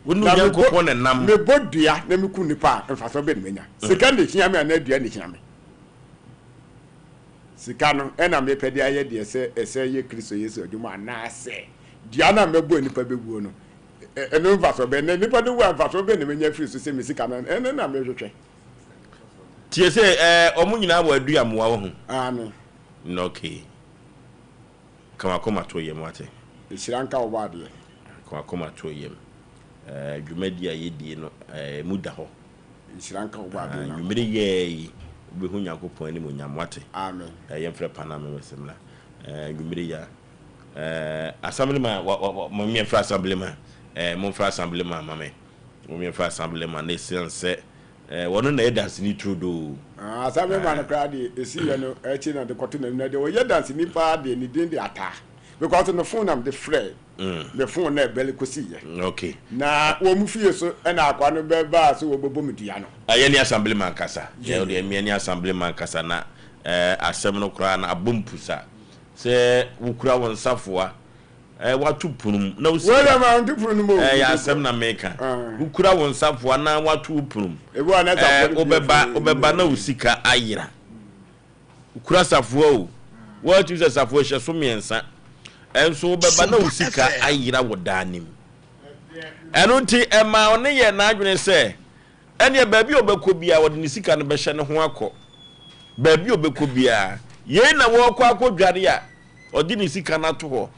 wonu nya ko ne nam me bodua na me ku nipa mfa so be ne menya sika de hia me na adua ne hia me sika no ena me pede aye de ese ye Kristo Yesu adwuma na se dua na me bo nipa bebuo no eno mfa so be ne nipa de wa mfa so be ne menya free so se me sika na ene na me hwehwe tie se omu nyina wa adua mo wa ho amen no okay kama koma to yem wate isiranka obade kama koma to yem dwumadi ayedie no muda ho isiranka obade na dwumiri ye obehu Nyankopon ani mo nyam wate amen yem frɛ panama mesemla dwumiri ya assemblyman mo mi fra assemblyman mo fra assemblyman mame mo mi fra assemblyman ne sense wono na dance ni trudo assemblyman na crowd esi ye no echi na de koto na de wo ye dance ni pa de ni den de ata because no phone am the friend the phone na bele kosi ye okay na wo mu fie so na akwa no be ba so wo bobo medua no aye ni assemblyman kasa ye de mi ni assemblyman kasa na asem no kra na abompusa se wukura won safoa watu punum na usi wala ma ndu punum mo ya asem na meka wukura won safoa na watu punum ebu ana safoa obeba na usika ayira wukura safoa o watu se safoa hye so miensa enso obeba na usika ayira wodanim eno nti ema one ye na adwene se ene baabi obekọ bia wode ni sika no behye ne ho akọ baabi obekọ bia ye na wo kwa akodware a odi ni sika na to ho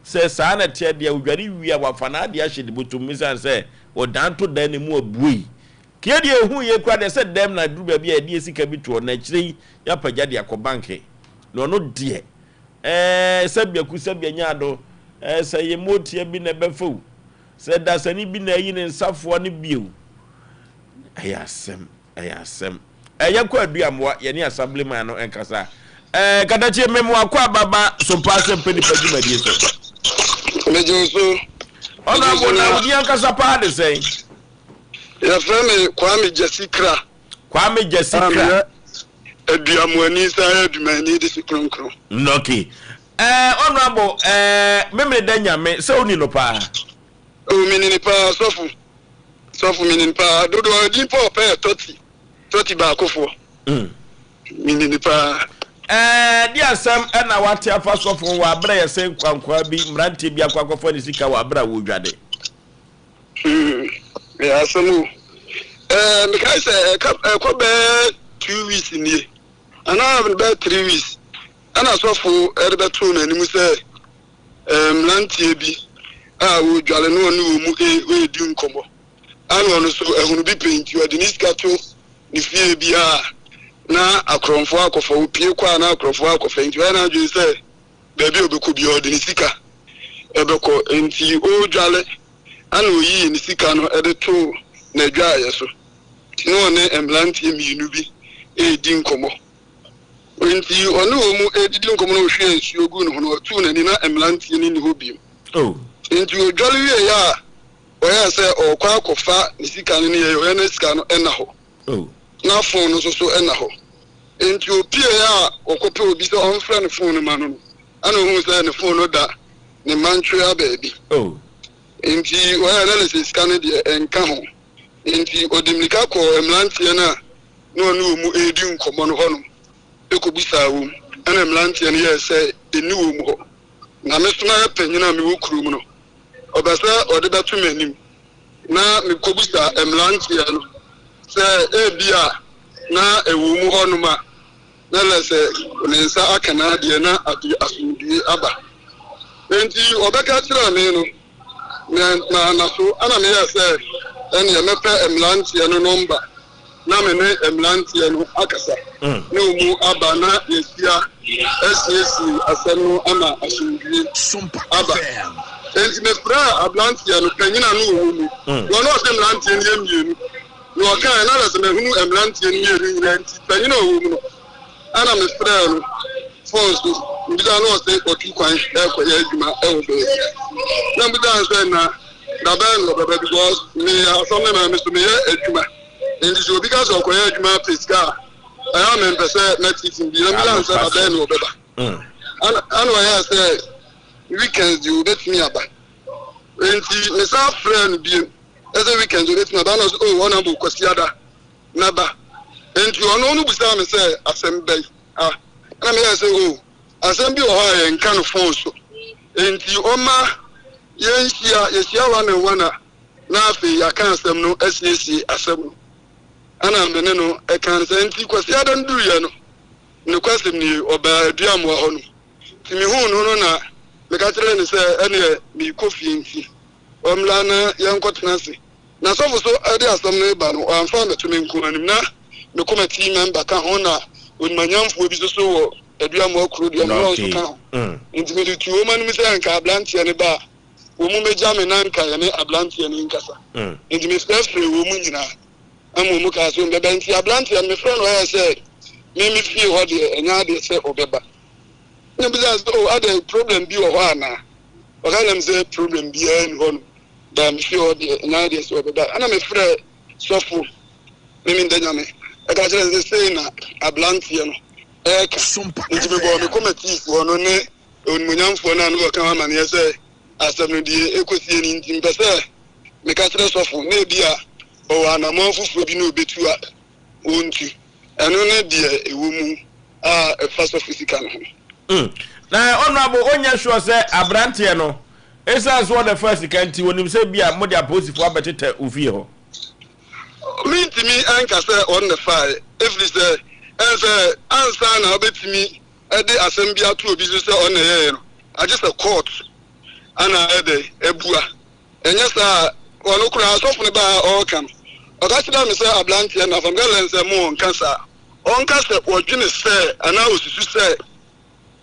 se saa na tie de odware wia wafana de ahye de botum misan se odanto dan ne mu abuyi kie de ehu ye kwa de se dem na duru baabi a de sika bi to na kire ya pagya de akobanke no no de sabia nyado se ye motie bi na befo se dasani bi na yi ne nsafo ne bio ayasem yakwa aduamwa ye ne assemblyman no enkasa kadachi memo akwa baba Sompa Asem Mpe Nipa dwumadie so mejoso ona bona udi ankasa pa de sei ya frame Kwame Jasikra aduamwani sa adumani de sikronkron noki honorable memre danyame se oni no pa o minini pa sofu minini pa dodo di po pe 30 ba akofo minini pa di asem na wate afa sofu wa abra ye se kwankwa bi mrante bi akwakofo ni sika wa abra wo dwade ya asemu me kai se ko be 2 weeks ni ana be 3 weeks ana sofu erbe tu na ni mu se mrante bi wo dwale no onu mu we di nkomo ana no so ehunu bi penti o de ni sika to ni fie bi na akromfo akofo opie kwa na akromfo akofo nti wa na dwe se baabi obeku bi o de ni sika ebeko nti o dwale ana oyi ni sika no ede to na dwa yeso no ne emblanti mienu bi di nkomo nti onu omu edidi nkomo no hwe nsuo gu no no tu na ni na emblanti ni ho bi nti o dwale wie ya o ya se o kwa akofa ni sika ni ye o ya na sika no na ho na phone no so na ho enti opie ya okope obi so on friend phone ma no ana hu say ne phone no da ne mantwe ababi oh enti wa analysis kan de enka ho enti odimlika ko emlantie na no mu edi nkomo no ho no ekobisa wo ana emlantie no ye say eni wo mu ho na me soma ya panyina me wo kuru mu no obasa ode betu manim na me kobisa emlantie no say ebia na ewu mu ho no ma na lese nsa akana de na asundue aba enti obeka tira me no na so ana me ya say ene ya mepe emlantie no number na me ne emlantie no akasa na mu aba na yesia SSC asenu ama asundue Sompa aba FM. enti me fra ablantie no panyina no wo mu no no se emlantie no yemienu no kan na lese me hunu emlantie no yeri nti panyina wo mu no ana me fra no force mbida no se otu kwan ekoya adwuma ewo be na mbida se na ban no baba because me asome na me so me adwuma and so because okoya adwuma pesika I am in person next season bi na mbida se ban no baba ana ya se weekends you bet me aba enti me sa friend bi ese weekends you bet me aba no oh one am kwasi ada na ba enti ono no busa me se Asem Mpe ana me ya se oh Asem Mpe o ha en kan phone so enti oma yeshia wana na afi ya kan Asem no SSC Asem ana me ne no e kan se enti kwasi ada ndu ye no ne kwasi ni oba aduam wa ho no ti mi hu no na me ka tere ni se ene mi kofi enti omla na yankotena se na so ade Asem no ba no amfa me to me nku anim na me committee member kan ho na onmanyamfo bi so wo aduam wa kuro de no so kan enti me tu o manu mi se nka ablantie ne ba wo mu meja me na nka ye ne ablantie ne nkasa enti me frɛ wo mu nyina amu mu ka so mbeba enti ablantie me frɛ no ya se me fie ho de enya de se obeba ne bi za so ade problem bi wo ho ana o ka nam se problem bi en ho no da me fie ho de enya de se obeba ana me frɛ sofo me ndanya me e ka jere se na ablantie no nti me bo me committee fo no ne onmunyamfo na no kan ama ne se Asem no die ekosie ni nti mpese me ka tere sofo na bia o wana manfufu bi na obetu a wontu eno na die ewu mu a first physical no na honorable onya sure say abrantie no esa so the first kanti wonim say bia mo dia posifo abetete ofie ho me ntimi anka say on the fire if this say answer na obetimi e de Asem bia to obi so say on the air no I just a court ana ede ebua enye sa ono kura asofu ne ba o kan o ka tira me say ablantie na fam galen say mo nkasa on kasa odwene say ana osusu say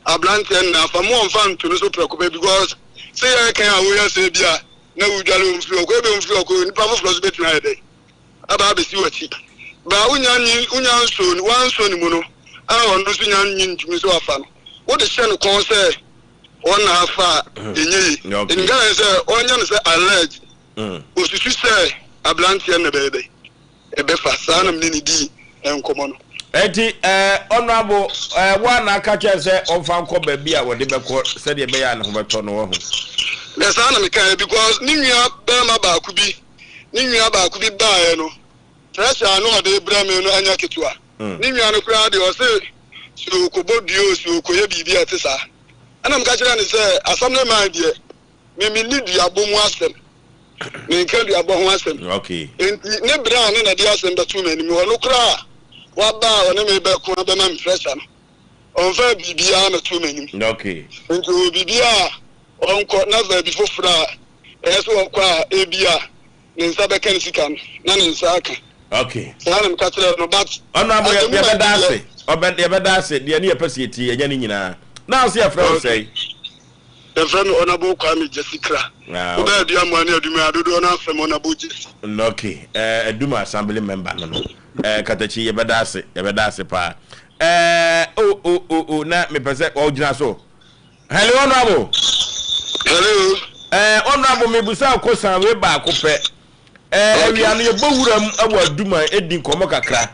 ablantie na fam mo mfa nto no so prekope because say ya kan awo ya say bia na wudwale mfiri okwe be mfiri okwe ni pafo flows betina ede aba be si wachi ba unya nso ni wan so ni mu no a ono so nya nyi ntumi so afa no wo de hye no kon say on afa enyi in Ghana say onya no say alleged osusu say ablantie na bebe ebe fa sana mni di enkomo no eti honorable one aka say on fan ko ba bia wo de beko say de be ya na ho beto no ho le sana me kan because ninua ba ma ba ku bi ba no pressure no de bra me no anya ketua ninua no kura de o say so ko bodio so ko ye bibia atisa ana m ka kira ni say Asem man de me need duabomu Asem me kan duabomu Asem okay enti ne bra ne na de Asem betu mani mi wono kura wa ba wona me be ko be ma pressure no on fa bibia na tu mani okay enti bibia on ko na za bi fofra so on kwa ebia ne nsa be kan sika na ne nsa aka okay sana m ka kira no but ona mo ye be dase de ne ye pese eti enya ni nyina now see a friend say the friend honorable Kwame Jessica o be dia mo ani aduma adodo na fem honorable Jessica okay aduma assembly member no katachi ye be dase pa na me pese o gina so hello honorable honorable me busa ko san we ba ko pe wi anu ye bowuram awu aduma edin komo kakra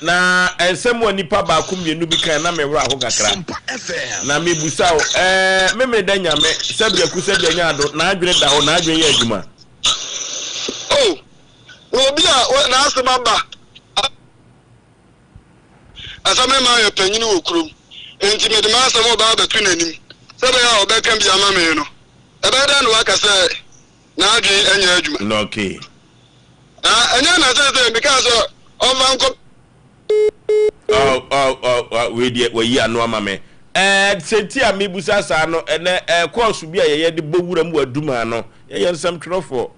na Asem Mpe Nipa ba ku mienu bi kan na me wura ho kakra Sompa FM. na me busa o me da nyame sabia ku sabia nya do na adwene da ho na adwene ye adwuma oh obi a na asema ba asame ma yo panyini wo kurom enti me de ma asema ba ba tu nanim sabe ya obeka bi ama me no ebe da no aka se na adwene anya adwuma no okay anya na se because of uncle we yi anu ama me senti a me busa sa no ene course bi a ye de bowura mu aduma no ye nsam trofo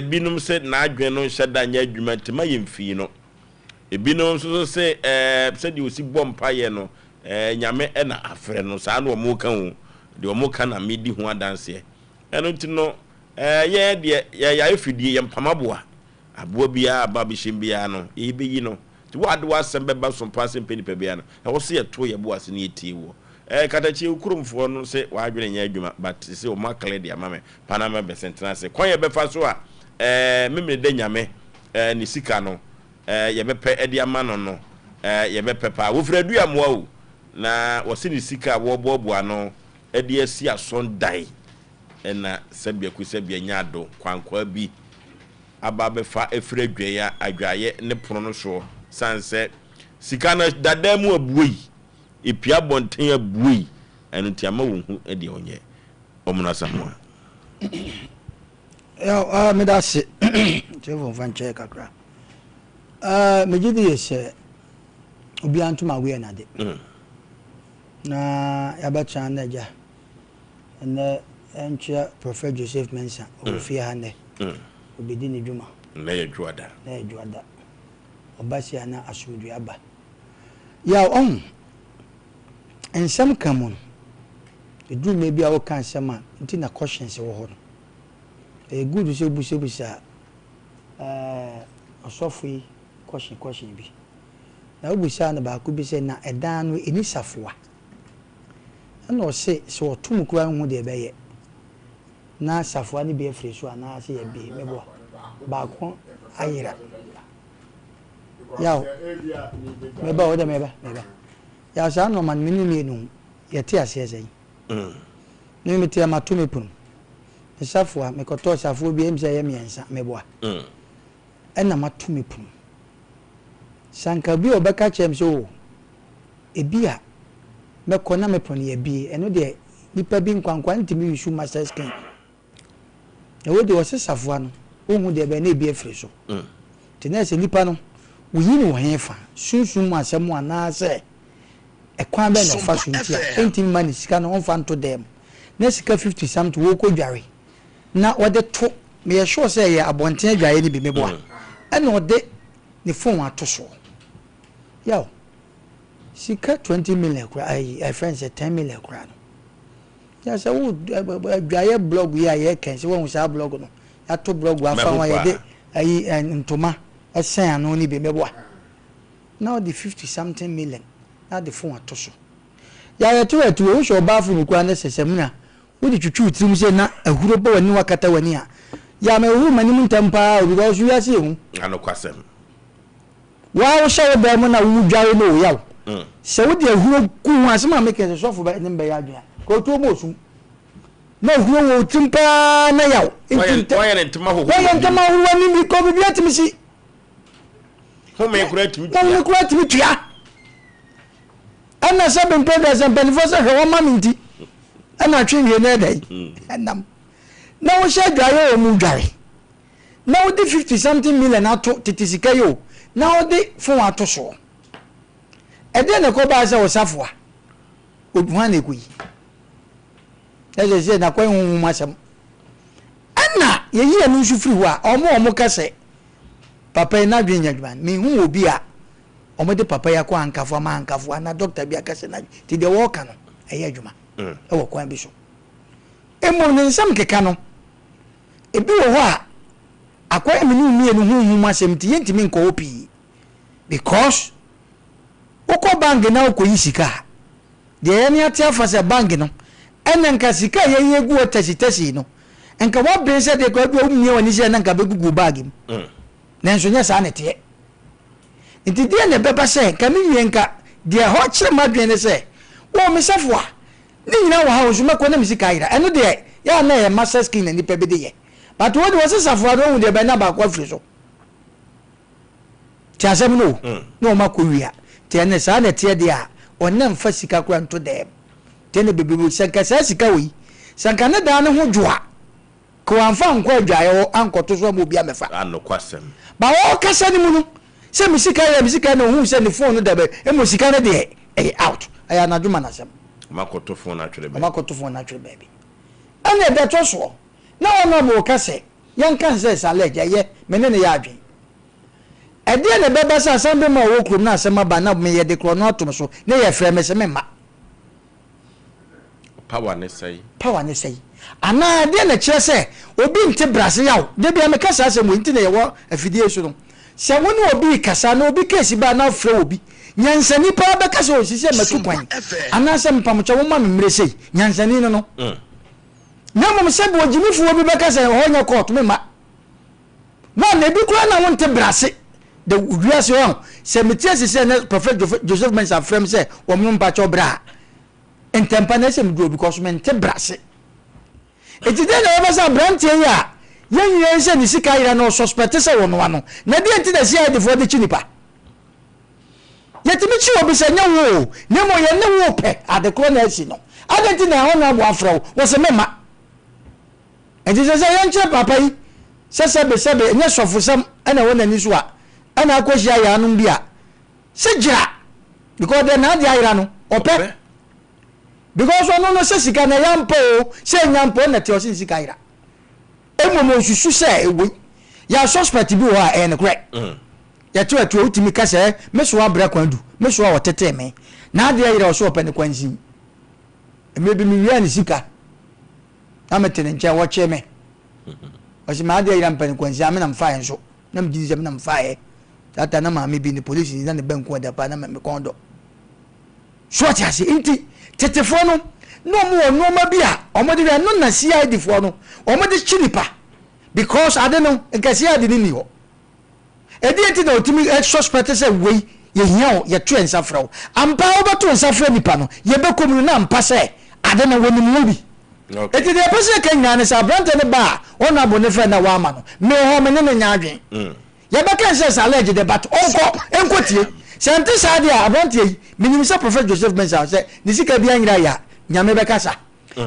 binum se na adwene no hyeda nya adwuma tema ye mfi no ebinum so se se di osi bompa ye no nyame na afre no sa no mo kan hu de mo kan na me di ho adanse eno ti no ye de ya efidie ye mpamaboa aboa bia aba bihim bia no ebeyi no ti wade wasem beba Sompa Mpe Nipa bia no e wo se ye to ye bo ase ne eti wo katachi ukurumfo no se wa adwene nya adwuma but se o makle de amame panama be sentena se kon ye befa so a memre de nyame ni sika no ye bepe edi amano no ye bepe pa wo fradu amoa o na wo se ni sika wo bobo ano edi asi ason dai na sabia ku sabia nya do kwankwa bi aba befa efre dwe ya adwaye ne pono no so sanse sika na dadamu abuyi ipia bonten abuyi enu tiama wo hu e de onye omuna samwa ya me da se jevo vanche kakra me gidi yese obi antuma we na de na ya ba chan na ja na enche Prophet Joseph Mensa ofi ha ne obedi ni dwuma na ye dwada obasi ana asumudu aba ya ensam kamun edu me bia wo kan sema nti na questions wo ho e good se busa osofu question bi na obusa na ba ku bi se na edan no eni safoa na o se otum kura hu de beye na safoa ni bi efre so ana se ye bi mebo ba ko ayira yaw meba o de meba ya sa no man mini no yete asese ni meti amatumi pun safoa mekoto safoa bi emse ye miensa meboa ena matumi pun sanka bi obeka chem so ebia mekona mepon ye bi eno de nipa bi nkwankwa ntimi wisu master skin ewo de wose safoa no ohun de be na ebi efre so tenese nipa no wuyini wo hefa sunsun asemu anase ekwan be no fa suntia enti mani sika no onfa nto dem na sika 50 something wo ko dware na wode to me ye sure say ye abonten adwaye ni bi meboa ena wode ni phone ato so yaw sika 20 million kra ai friends 10 million kra no ya say wo adwaye blog ya ye kan say wo sa blog no ya to blog afa wa ye de ai ntoma esen ano ni bi meboa now the 50 something million na the phone ato so ya ye to wo sho ba fu kwa na sesem na wo di twitwu tirim se na ahuro ba wani wakata wani a ya me hu mani muntampa because you ase hu ano kwasem wa wo sha wo ba mu na wo dware no yaw se wo di ahuro ku hu asema make se sofo ba nimbe ya dwa ko to mo sum na ahuro wo timpa na yaw why ne ntama ho why ntama ho wani bi ko bi atimi ho me kura timi tia ana sabe mpeda za benfosa ho ma minti ana twinwe na dai enam na wo sha dwaye o mu dware na wo di 50 something million ato titisika yo na wo di fun ato so e de na ko ba se wo safoa oduha na ekuyi eze na kwa hu masam ana ye yi anu su free wa omo kase papa na dwenya dwan me hu obi a omo de papa ya kwa ankafo ma ankafo na doctor bi akase na ti de wo ka no eye adwuma e wo kwa bi so emo ne nsam keka no ebi wo ho a akwa emi ni mi enu hu masem ti yentimi nko opi because ukọ bank na uko yisika de yani atia fasa bank no ena nka sika ye yegu otasi no enka wa bense de ko bi o mi wani se na nka begugu bag mu na nso nya sa nete nti dia ne beba se ka me wienka dia ho kire madwene se wo me safo a ni nyina wo ha osu mako na misika ira eno de ya na ye master skin na nipa be de ye but wo de wo safo a no hu de be na ba kwa firi so ti asem no no mako wia ti ene sa na tie de a onam fa sika kura nto de ti ne bebebu sanka sa sika wi sanka ne da ne ho dwoa ko anfa nkwa dwaye wo ankoto so mo bia mefa anokwasem ba wo kasa ni mu no se misika na hu se ne phone da be e mo sika ne de out aya na dwuma na sem makoto phone atwere baby ana de to so na ono bo kase yan kan se saleja ye menene ya adwen ede ne beba sa sambe ma wo krom na asema ba na me ye de kro no atom so ne ye frɛ me se me ma power ne sei ana de na kire se obi nte brase yawo de bia me kasa asem wo nti ne ye wo afidie so no se wo ne obi kasa na obi kesi ba na frɛ obi nyansani pa be kasa o sise matu kwan ana se mpamcha wo ma me mre sei nyansani no no na mo se bo jimifu obi be kasa ho nya court me ma na ne bi kwa na won te brase de wiase ho se metiase se na prophet Joseph Mensa frem se o mo mpa cho bra entempa na se mdo because men te brase eti de na ba sa brantie ya yen se ni sika ira no suspect se wo no ano na de enti da sia de fo de chinipa yetimi chi obi se nya wo ne mo ye ne wo pe adekro na esi no adenti na ho na bo afro wo se mema enti se yen che papa yi sebe nya sofusam ana wona ni so a ana akohia ya anu bia se gira because de na dia ira no ope because ono no se sika na yampo se nyampo na te o se sika ira emomo susu se ewe ya suspect bi wo a en correct ya tu atu utimi kase meso abra kwandu meso a wotete me na dia ira o so ope ne kwanzi emebi mi wia ni sika ametene nche wo che me osi ma dia ira mpan kwanzi amena mfa enso na mjiji amena mfa e tata na ma me bi ni police ni na ne banku da pa na me kondo so ati ase inti tetefo no no ma bia omode bia no na CID fo no omode chinipa because I don't know nke CID ni ho edi enti na otimi suspect say we ye hia ye to ensafra ampa obato ensafra nipa no ye be komu na ampa say ade na woni mu bi eti de pese kan nyane sa brante ne ba ona abone fe na wa ama no me ho me ne nya adwen ye be kan say allege de but onko enkotie sente sa dia brante yi minim sa prophet Joseph Mensa say ni sika bia nyira ya nyame be kasa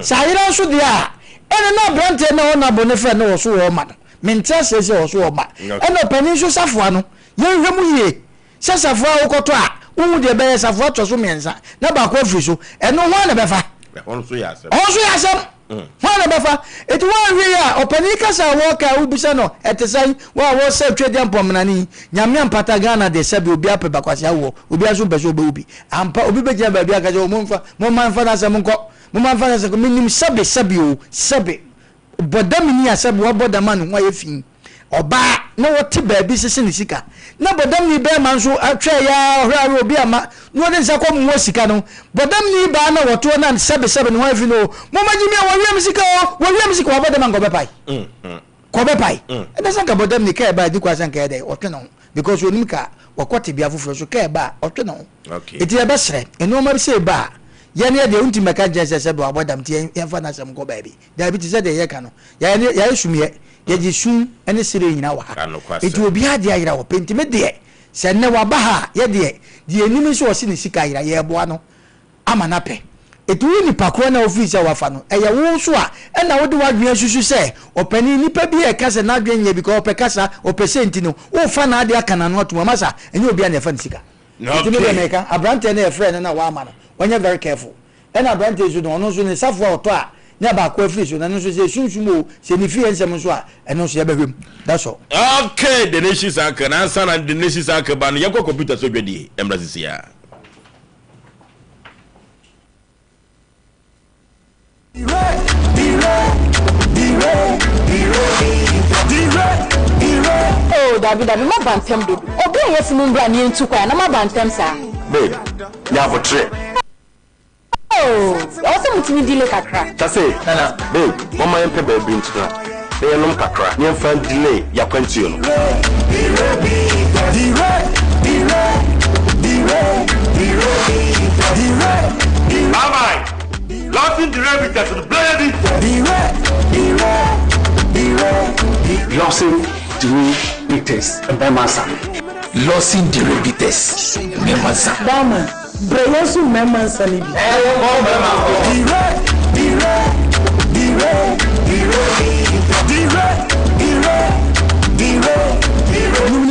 sa yira so dia ene na brante na ona abone fe na wo so wo ma no mentia se wo so wo ma ene panin so safo no ye hwemu ye se safo a wokoto a wo de be safo atwo so mensa na ba ko afiri so eno ho na be fa on so ya asem ho na be fa eti wo hwe ya opani kasa wo ka ubisa no etesai wo se twede ampomnani nyame ampata Ghana de sabi obi apeba kwase awo obi aso beso obi obi ampa obi begia ba bia kaje mo manfa na asem nko mo manfa na asem minim sabe bodamini asabi wo bodamanu ho ayefi oba na wote baabi sese ni sika na bodam ni be man so atwa ya hware obi ama no de nsa kom wo sika no bodam ni ba na woto na sebe ni ho afi no mo magimi wo wiam sika wo bodam ngo bepai ko bepai e da sanka bodam ni ka ba di kwa sanka e dey otwe no because onim ka wakote bia foforo so ka ba otwe no eti e be sere eno ma bi se ba ya ne de unti meka jense sebe wo bodam ti en fa na sam ko baabi da bi ti se de ye ka no ya esumie ye jisun ene sire nyina wa eti obi ade ayira wo pentime de se ne wa ba ha ye de enimi so osi ni sika ayira ye boa no ama na pe eti ni pakro na office wa fa no eye wo so a ena wo de wadwen susu se opani nipa bi e kasa na adwen ye because opekasa opesenti no wo fa na ade aka na no to masa enye obi na fa ni sika eti me de meka abrante na e friend na wa ama no onye very careful ena abrante so no so ni safo oto a nya ba ko afiri so na no so se sunsumo se ni fi ensem so a eno so ye behwem that's all. Okay, the nation saka na answer na the nation saka ba no yakọ computer so dwedi embrasisi ya oh David ma bantem do obi ye funu mbra ni entu kwa na ma bantem sa babe ya for tre oh also mutimi delay kakra tase nana babe mama yempe baby ntuna be yenom kakra yemfa delay ya kwanti yo no Losing the remiters to the bloody. Losing the remiters and Bemasa. Losing the remiters. Memasa. Dama, Breyosu Memasa.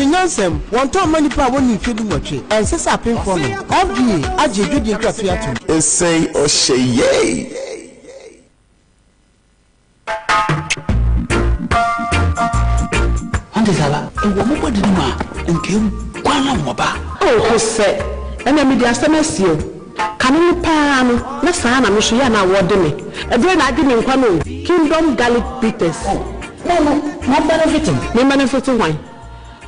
Nyansem, one time many power when you feel much, and says I pay for me. Obviously, I did your graphiatum. Osei Yaw. Andesala, and what would you want? And came one moba. Oh, Jose, and then the Asem Can you pan? No son, I'm sure you're what do me. A brain I didn't come Kingdom Garlic Bitters. No, not benefiting. No benefiting wine.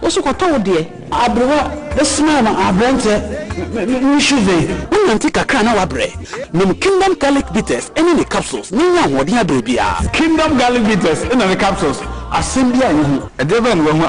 Also, what told dear? Abra, the smell I want to take a crown of bread. No Kingdom Garlic Bitters, and in the capsules. No one would have baby. Kingdom Garlic Bitters in the capsules. Asem Mpe Nipa. A devil when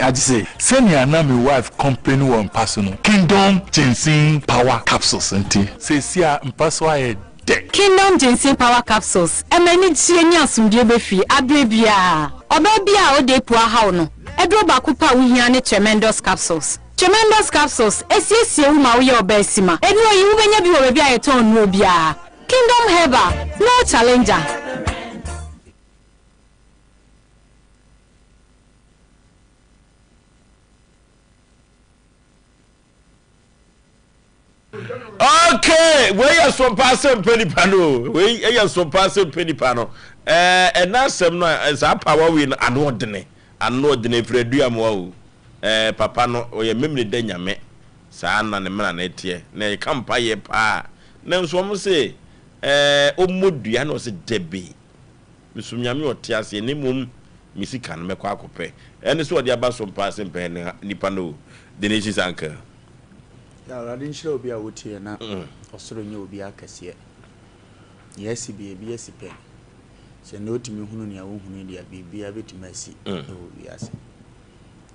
I say, send your name, wife, company one personal. Kingdom Ginseng Power Capsules and tea. Say, see, I'm persuaded. Kingdom Ginseng Power Capsules. And many seniors from Debefi, Abibia. Or baby, our day poor how no. Edro Bakupa, we hear tremendous capsules. Tremendous capsules. SCC, Mauyo Besima. And no, you when you be a tone, Nubia. Kingdom Heber, no challenger. Okay, where are some Asem Mpe Nipa no? Where are some Asem Mpe Nipa no? And now some no as a power win anodene Fredu amwa. Papa no o ye memne de nyame. Saa na ne mena na etie. Na e kampa ye pa. Na nso mo se o modua na o se debe. Misum nyame o te ase ne mum misika no mekwa akopɛ. Ene so ode aba some Asem Mpe Nipa no. The nation's anchor. Ya radin shira obi a wotie na osoro nya obi akase yes bi yes pe se no timi hunu ne awohunu dia bibia betimasi obi ase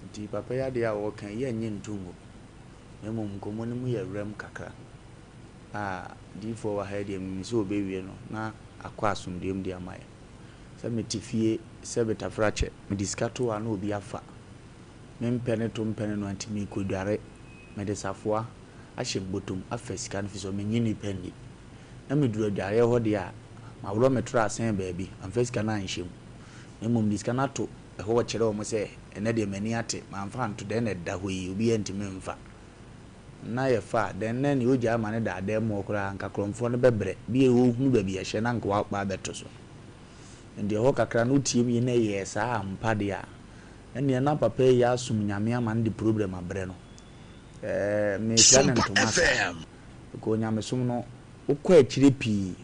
nti papa ya de a wo kan ye nye ntungo na mum komo ne mu ya rem kakra di for wa ha de mi so obewie no na akwa asumdem de amaye se metifie se betafrache me diskato ana obi afa mempene to mpene no antimi kodware me de safoa ahye botom afesika no fiso me nyini pendi na me duro dware ho de a ma woro metro asen baabi amfesika na anhyem na mom diska na to ho wo kire wo mo se ene de mani ate ma amfa nto de na da hoyi obi antimi mfa na ye fa den na ni oja ma ne da da mo okra nka kromfo no bebre bi e wo hunu baabi ye hye na nka wa ba beto so ndi ho kakra no tie mi na ye sa ampa de a ene na papa ya asum nyame ama ndi problem abre no me plan to FM ko nyame sum no ukọ akire pi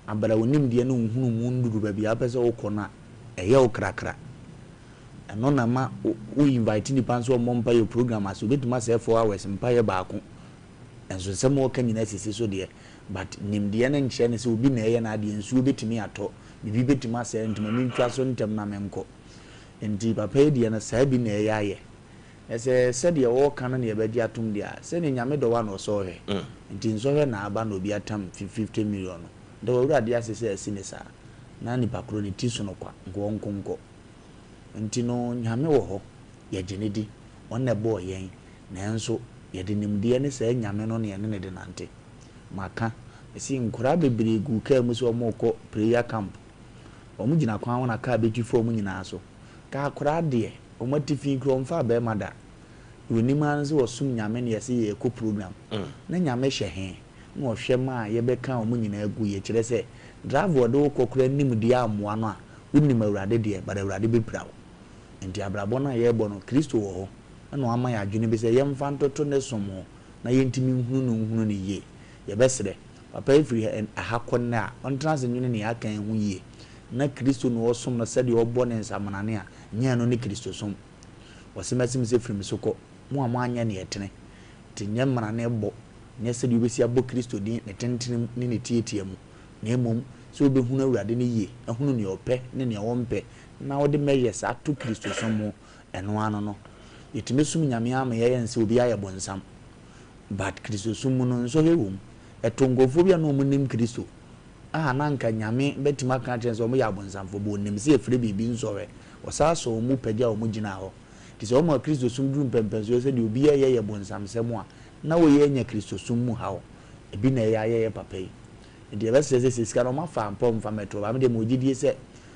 abara wonim de no nhunu mu nduru ba bia pese ukọ eye ukrakra eno na ma u invite ni panso mompa your program aso betuma say 4 hours mpa ye baako enso se mo ka nyina sisi so de but nim de na nche ne se obi na eye na de ensu betumi ato bibi betuma say ntuma mi ntwa so ntem na menko enti papa de na sa bi na eye aye ese said ye wo kan na ye bedi atum dia se ne nyame do wa no so he nti nso he na aba na obi atam 50 million de wo ade asese asine sa na ni pakro ne tisu no kwa nkonko nti no nyame wo ho ye genedi onne bo yen na enso ye de nimde ne sa nyame no ne ne de nante maka esi nkura bebre gu ka mu so mo ko prayer camp omu gina kwa wona ka beji fo mu nyina so ka akura de omatifi kromfa be mada woni man se wosum nyame ne yesi ye ko program na nyame hye he na ohwe ma ye be kan omu nyina agu ye kire se drive do kokura nim dia amoa no a unim awurade de ba awurade be prawo enti abrabo na ye bo no Kristo wo ho na o ama ya adwene be se ye mfa ntoto ne somo na ye ntimi hunu ne ye ye besere papa ifri ahakọ na on transnwene ne akan hu ye na Kristo no osom na sede obo ne nsamanane a nya no ne Kristo som wasemasi se firi misoko mo amanya ne yetene ti nya manane bo nya sede obesi abo Kristo din ne tenten ne tietie mu na emom so obehunu awurade ne ye ahunu ne ope ne wompe na wode meye sa to Kristo som mo eno ano no yetime sum nyame ama ye yense obi aye bonsam but Christo sumu no nso hewum etongofo bia no munim Christo nanka nyame betima kan chen so mo ya bonsamfo bo nim se efre bibi nsore osaso mu pagya o mu gina ho ti se o mo Christo sum drum pempenso se de obi ye bonsamsem a na wo ye nya Christo sum mu ha o ebi na ye papa yi de be se sika no ma fa mpom fa metro ba me de mo gidie se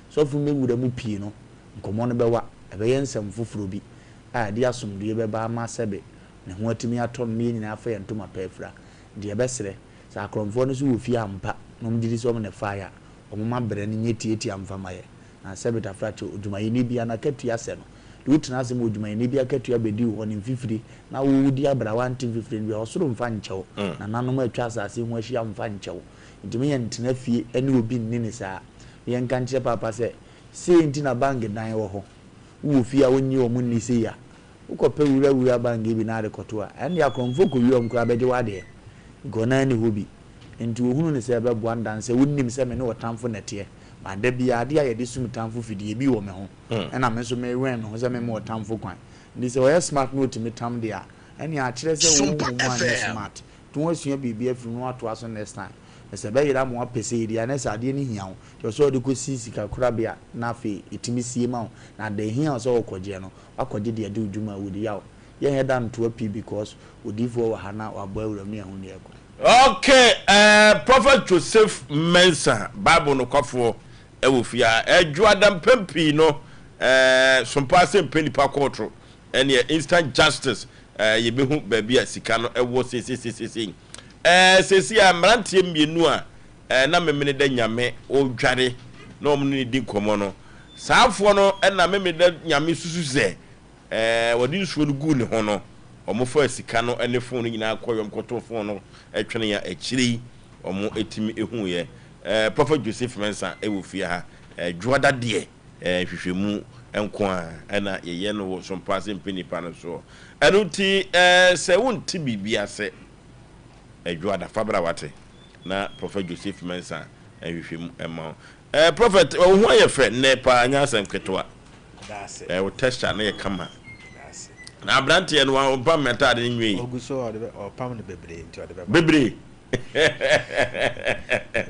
so fu me wura mu pii no nkomo no be wa ebe ye nsem foforo bi a de asomdue be ba ma sebe ne ho atimi atom me nyina afa ye ntoma pefra de be sere sa kromfo no so wo fi ampa no mdiri so me fire omuma bere ne nyetieti amfa maye na sebe ta frache odumaye ni bia na katu ase no de utina ase mo odumaye ni bia katu abedi ho ne mfifiri na wo wudi abra 150 bia osoro mfa nchew na nanom atwa asase ho ahia mfa nchew ntimi ye ntina fie ene obi nnini saa ye nka nche papa se ntina bank dan wo ho wo fie a wonyi o munni se ya ukope wura bank bi na rekoto a ene akromfo ko wi omkra beje wade gona ne hobi enti ohunu ne se bebo andanse wonnim se me ne wotamfo nete ma da bia ade aye de sum tamfo fidie bi wo me ho ena me so me wen me ho se me wotamfo kwan ndi se wo smart note me tam dia ene a kire se wo smart to wo sua bibia fi no ato aso next time se be yira mo apese dia na se ade ne hia ho to so de ko sisika kura bia na fe etimi sie ma na de hia so wo koje no akwaje de ade udwuma wodi yawo ye hedan to api because odifo wa hana wa bo awura mi ahun ne eko. Okay, Prophet Joseph Mensa, Bible no kwafo ewofia Adam Pempi no Sompa Asem Mpe Nipa court and instant justice ye behu baabi asika no ewo sesesesese sesi amrantie mienu a na memene da nyame odware na omni di komo no saafo no na memene da nyame susu ze wodi nsuo no gu ne ho no omofo asika no ene fon no nyina akoyom koto fon no etwene ya akiri omo etimi ehu ye Prophet Joseph Mensa ewofia ha dwoada de hwehwemu enko a na ye no Sompa Asem Mpe Nipa no so enu ti se wonti bibia se dwoada fabra wate na Prophet Joseph Mensa hwehwemu ema Prophet wo ye friend ne pa anya asem ketwa that's it wo testa na ye kama na abrante no wa ompa meta de nwi oguso o pam ne bebre nti o de bebre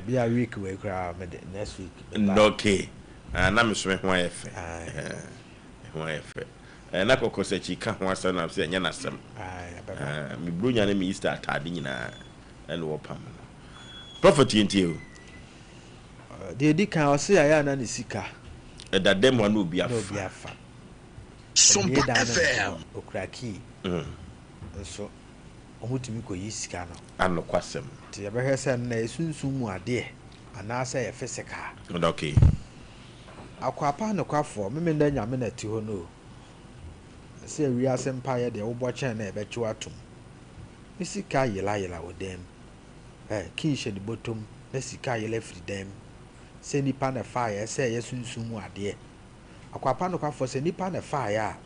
be a week we kra next week okay na me so ho ayefe ho ayefe na kokose chi ka ho asa na se nya na sem mi brunya na mi Easter atade nyina na wo pam Prophet yenti de di kan o se ya na ne sika da dem wa no obi afa Sompa FM okraki so omutimi ko yisika no anno kwasem ti ya behese na esunsun mu ade ana asa ye physical okay akwapa no kwafo memenda nyame na ti ho no se wi asem pa ye de wo bo chen na e be chi watum isika yela odem ki she di bottom na sika yela free dem se nipa na fa ye se ye sunsun mu ade akwapa no kwafo se nipa na fa ya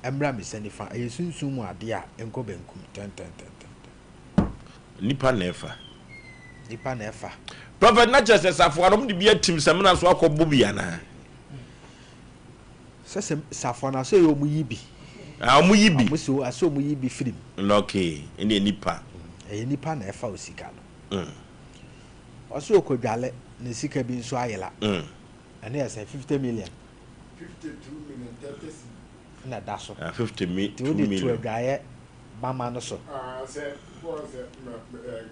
emra me se nifa ye sunsun mu ade a enko benkum ten nipa nefa Prophet na chese safo anom de bia tim semna so akobo bia na sese safo na so ye omu yibi omu yibi amuso aso omu yibi film okay ene nipa nipa na efa osika no oso okodwale na sika bi nso ayela ene ya 50 million 52 million 30 na daso 50 million to gaye mama no so say was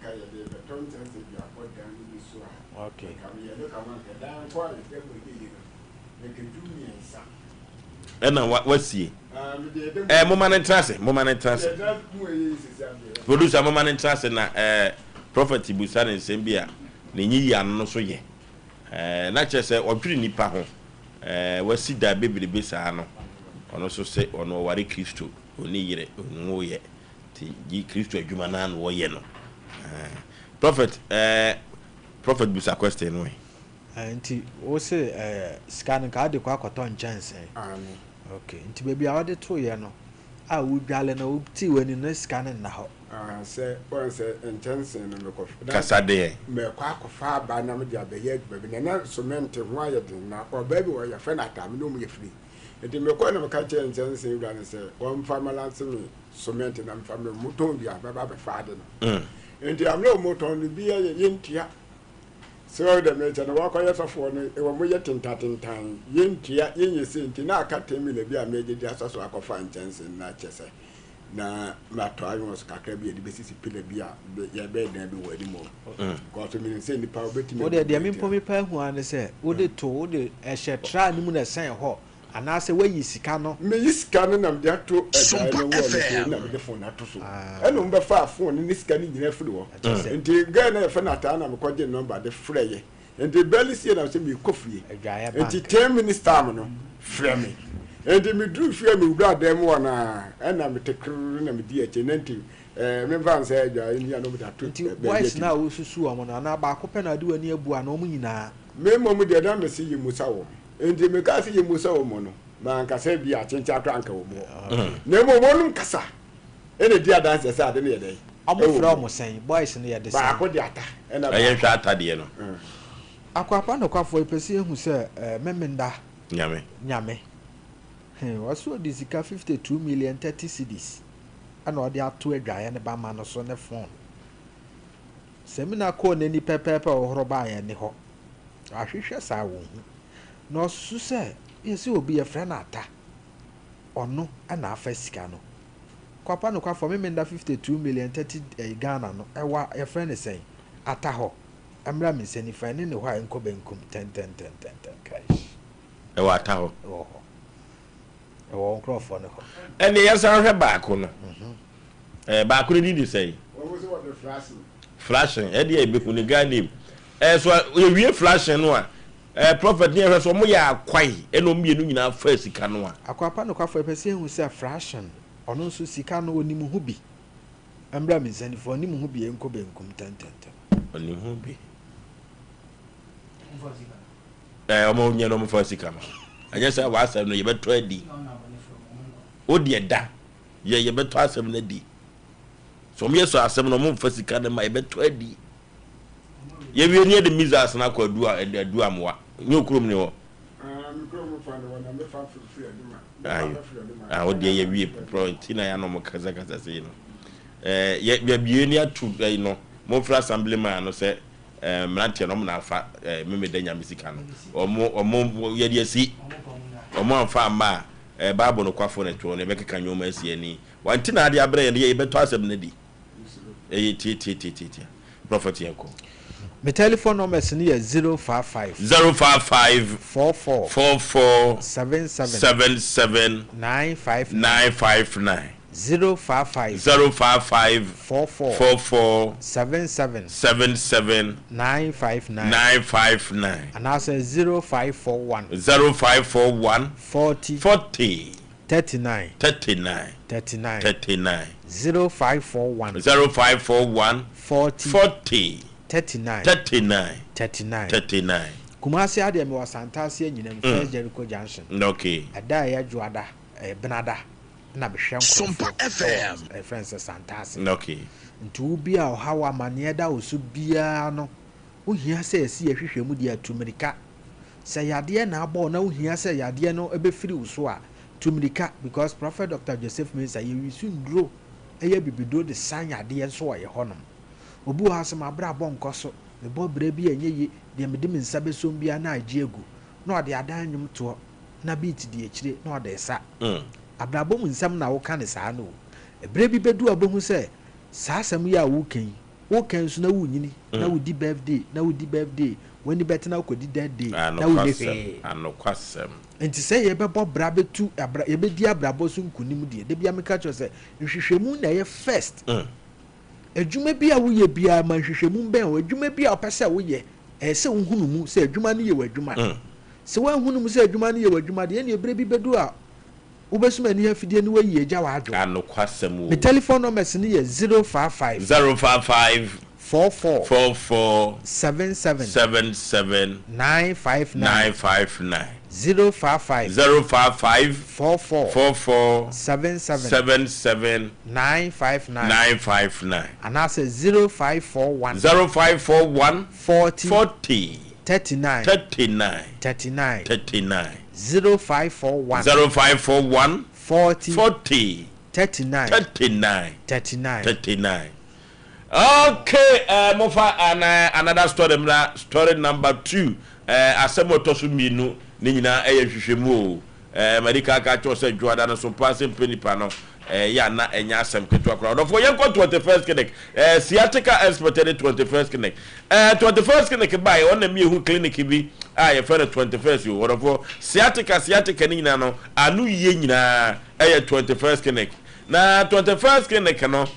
kaya de beton chance bi akodan ni so okay kam ye look am dan kwa de mo yi ne ke jumi ensa ena wasie moma na trase producer moma na trase na Prophet Busa ne nsembia ne nyi ya no so ye na chese odwiri nipa ho wasi da bebrebe saa no ono so se ono ware Kristo oni yire onwo ye ti gi Kristo adwuma na no ye no Prophet Busa question no nti o se scan ka de kwa akoton chance okay nti baby a wade to ye no a wo dwale na wo ti wani na scan na ho say one say chance no me ko kasade me kwa akofa ba na me dia be ye baby na cement ho aye din na o baby wo ya fe na tam no mu ye free enti me ko na me ka che nsense wura ne se won fa malance me cement na mfa me moton bia ba be faade no enti amle moton no bia yentia so the me na wa ko yesofo no e wo mo ye tentatentan yentia yenyese enti na aka 10 million bia me gidi asaso akofa nsense na chese na mato ayos kakra bi edibesisi pile bia ye be na bi wadi mo ko to mi se ni pa obetimi o de mi mpo mi pa hu an se o de to o de ehye tra ni mu na sen ho ana se wayi sika no me yisika no na me ato Sompa FM na me de phone ato so eno mbe fa phone ni sika ni nyina firi wo enti ga na ye fa na ta na me kwaje number de freye enti beli sie na se me kofie enti 10 minutes time no frɛ me enti me dru fie me wura dem wona ena me tekru na me di eche nenti me van say ja ni ano me ato voice na wo susu o mo na ba ko pe na de wani abu ana o mu nyina me mo mu de na me se yi musa wo enti me ka se yi musa wo mo no ma nka se bi a chencha to anka wo mo na mo num kasa ene di adanse se ade ne ye dai amofra mo sen boys no ye de sen ba ko di ata ena ba ayen hwa ata de no akwapa no kwafo ipesi ehu se memenda nyame waso di sika 52 million 30 cedis ana odi ato adwaye ne ba ma no so ne phone semina ko ne ni pepepe ohoro ba ya ne ho ahwehwe sa wo hu no su se yesi obi ye frɛ na ata ono ana afa sika no kwapa no kwafo memenda 52 million 30 Ghana no ewa ye frɛ ne sen ata ho amra me seni fa ne ne ho a enko benkum 10 cash ewa ata ho ewa onkrofo ne ho ene yesa hwe baako no baako ni di say wo so what the flashing e dey be kunu ganim so ye wie flashing no a prophet ne hwe so mo ya akwai ene o mienu nyina fa sika no a akwapa no kwafo pese hu se flashing ono nso sika no onim hu bi amra me seni fa onim hu bi enko benkum 10 onim hu bi omo nye no mo fa sika ma anya say wa asem no ye beto adi o de da ye beto asem na di so me so asem no mo fa sika na ma ye beto adi ye wie ne de mizas na kwa adu amwa nye okurum ne ho mikro fa no na me fa free aduma o de ye wie pro tina ya no mo kaza sei no ye bie ni atu no mo fra assemblyman no say mrantie no mo na fa memeda nya misika no omo ye de si omo anfa ma bible no kwafo na to no be keka nyoma asi ani wanti na ade abre ye beto asem na di ti prophet yanko my telephone number is 055 44 77 959 055 44 77 959 and I say 0541 40 39 0541 40 39 Kumasi ade me wasantase anyinam first Jericho Junction okay ada ya juada benada na behwe Sompa FM friends santase okay ntu bi a hawa mane da osu bia no ohia se esi ehwehwe mu di atumirika se yade na abo na ohia se yade no ebefiri uso a tumirika because Prophet Dr. Joseph Mensa ye wisu ndro eye bibido de san yade so ye honom obu asem abra bonkoso me bobre bi enye de me de mensa besom bia na agiegu na ode adanyum to na beat di ekire na ode sa abrabom nsam na wo ka ne saa no ebre bi bedu abohu se saa asem ya wo kan so na wo nyini na wo di birthday when the better na ko di that day na wo nefe anokwasem enti se ye bebo bra betu ye be di abrabo so nkunim die de bia me ka cho se nhwehwemu na ye first adwuma bi a wo ye bia ma nhwehwemu ben wo adwuma bi a opese wo ye se nhunu mu se adwuma ne ye wadwuma se wa nhunu mu se adwuma ne ye wadwuma de ne ebre bi bedu a ubesuma ni afidie ni wayi eja wa adwo anokwasem the telephone number is 055 44 77 959 055 44 77 959 and I say 0541 40 39 0541 0541 40 39. Okay, mofa another story number 2. Asem otosu minu ni nyina hwehwemu medical ka cho se dwada no so Asem Mpe Nipa no ya na enya asem ketu akra do for yenko 21st clinic sciatica expert 21st clinic 21st clinic by on na mehu clinic bi ye for 21st you or for sciatica ni nyina no anu ye nyina 21st clinic na 21st clinic no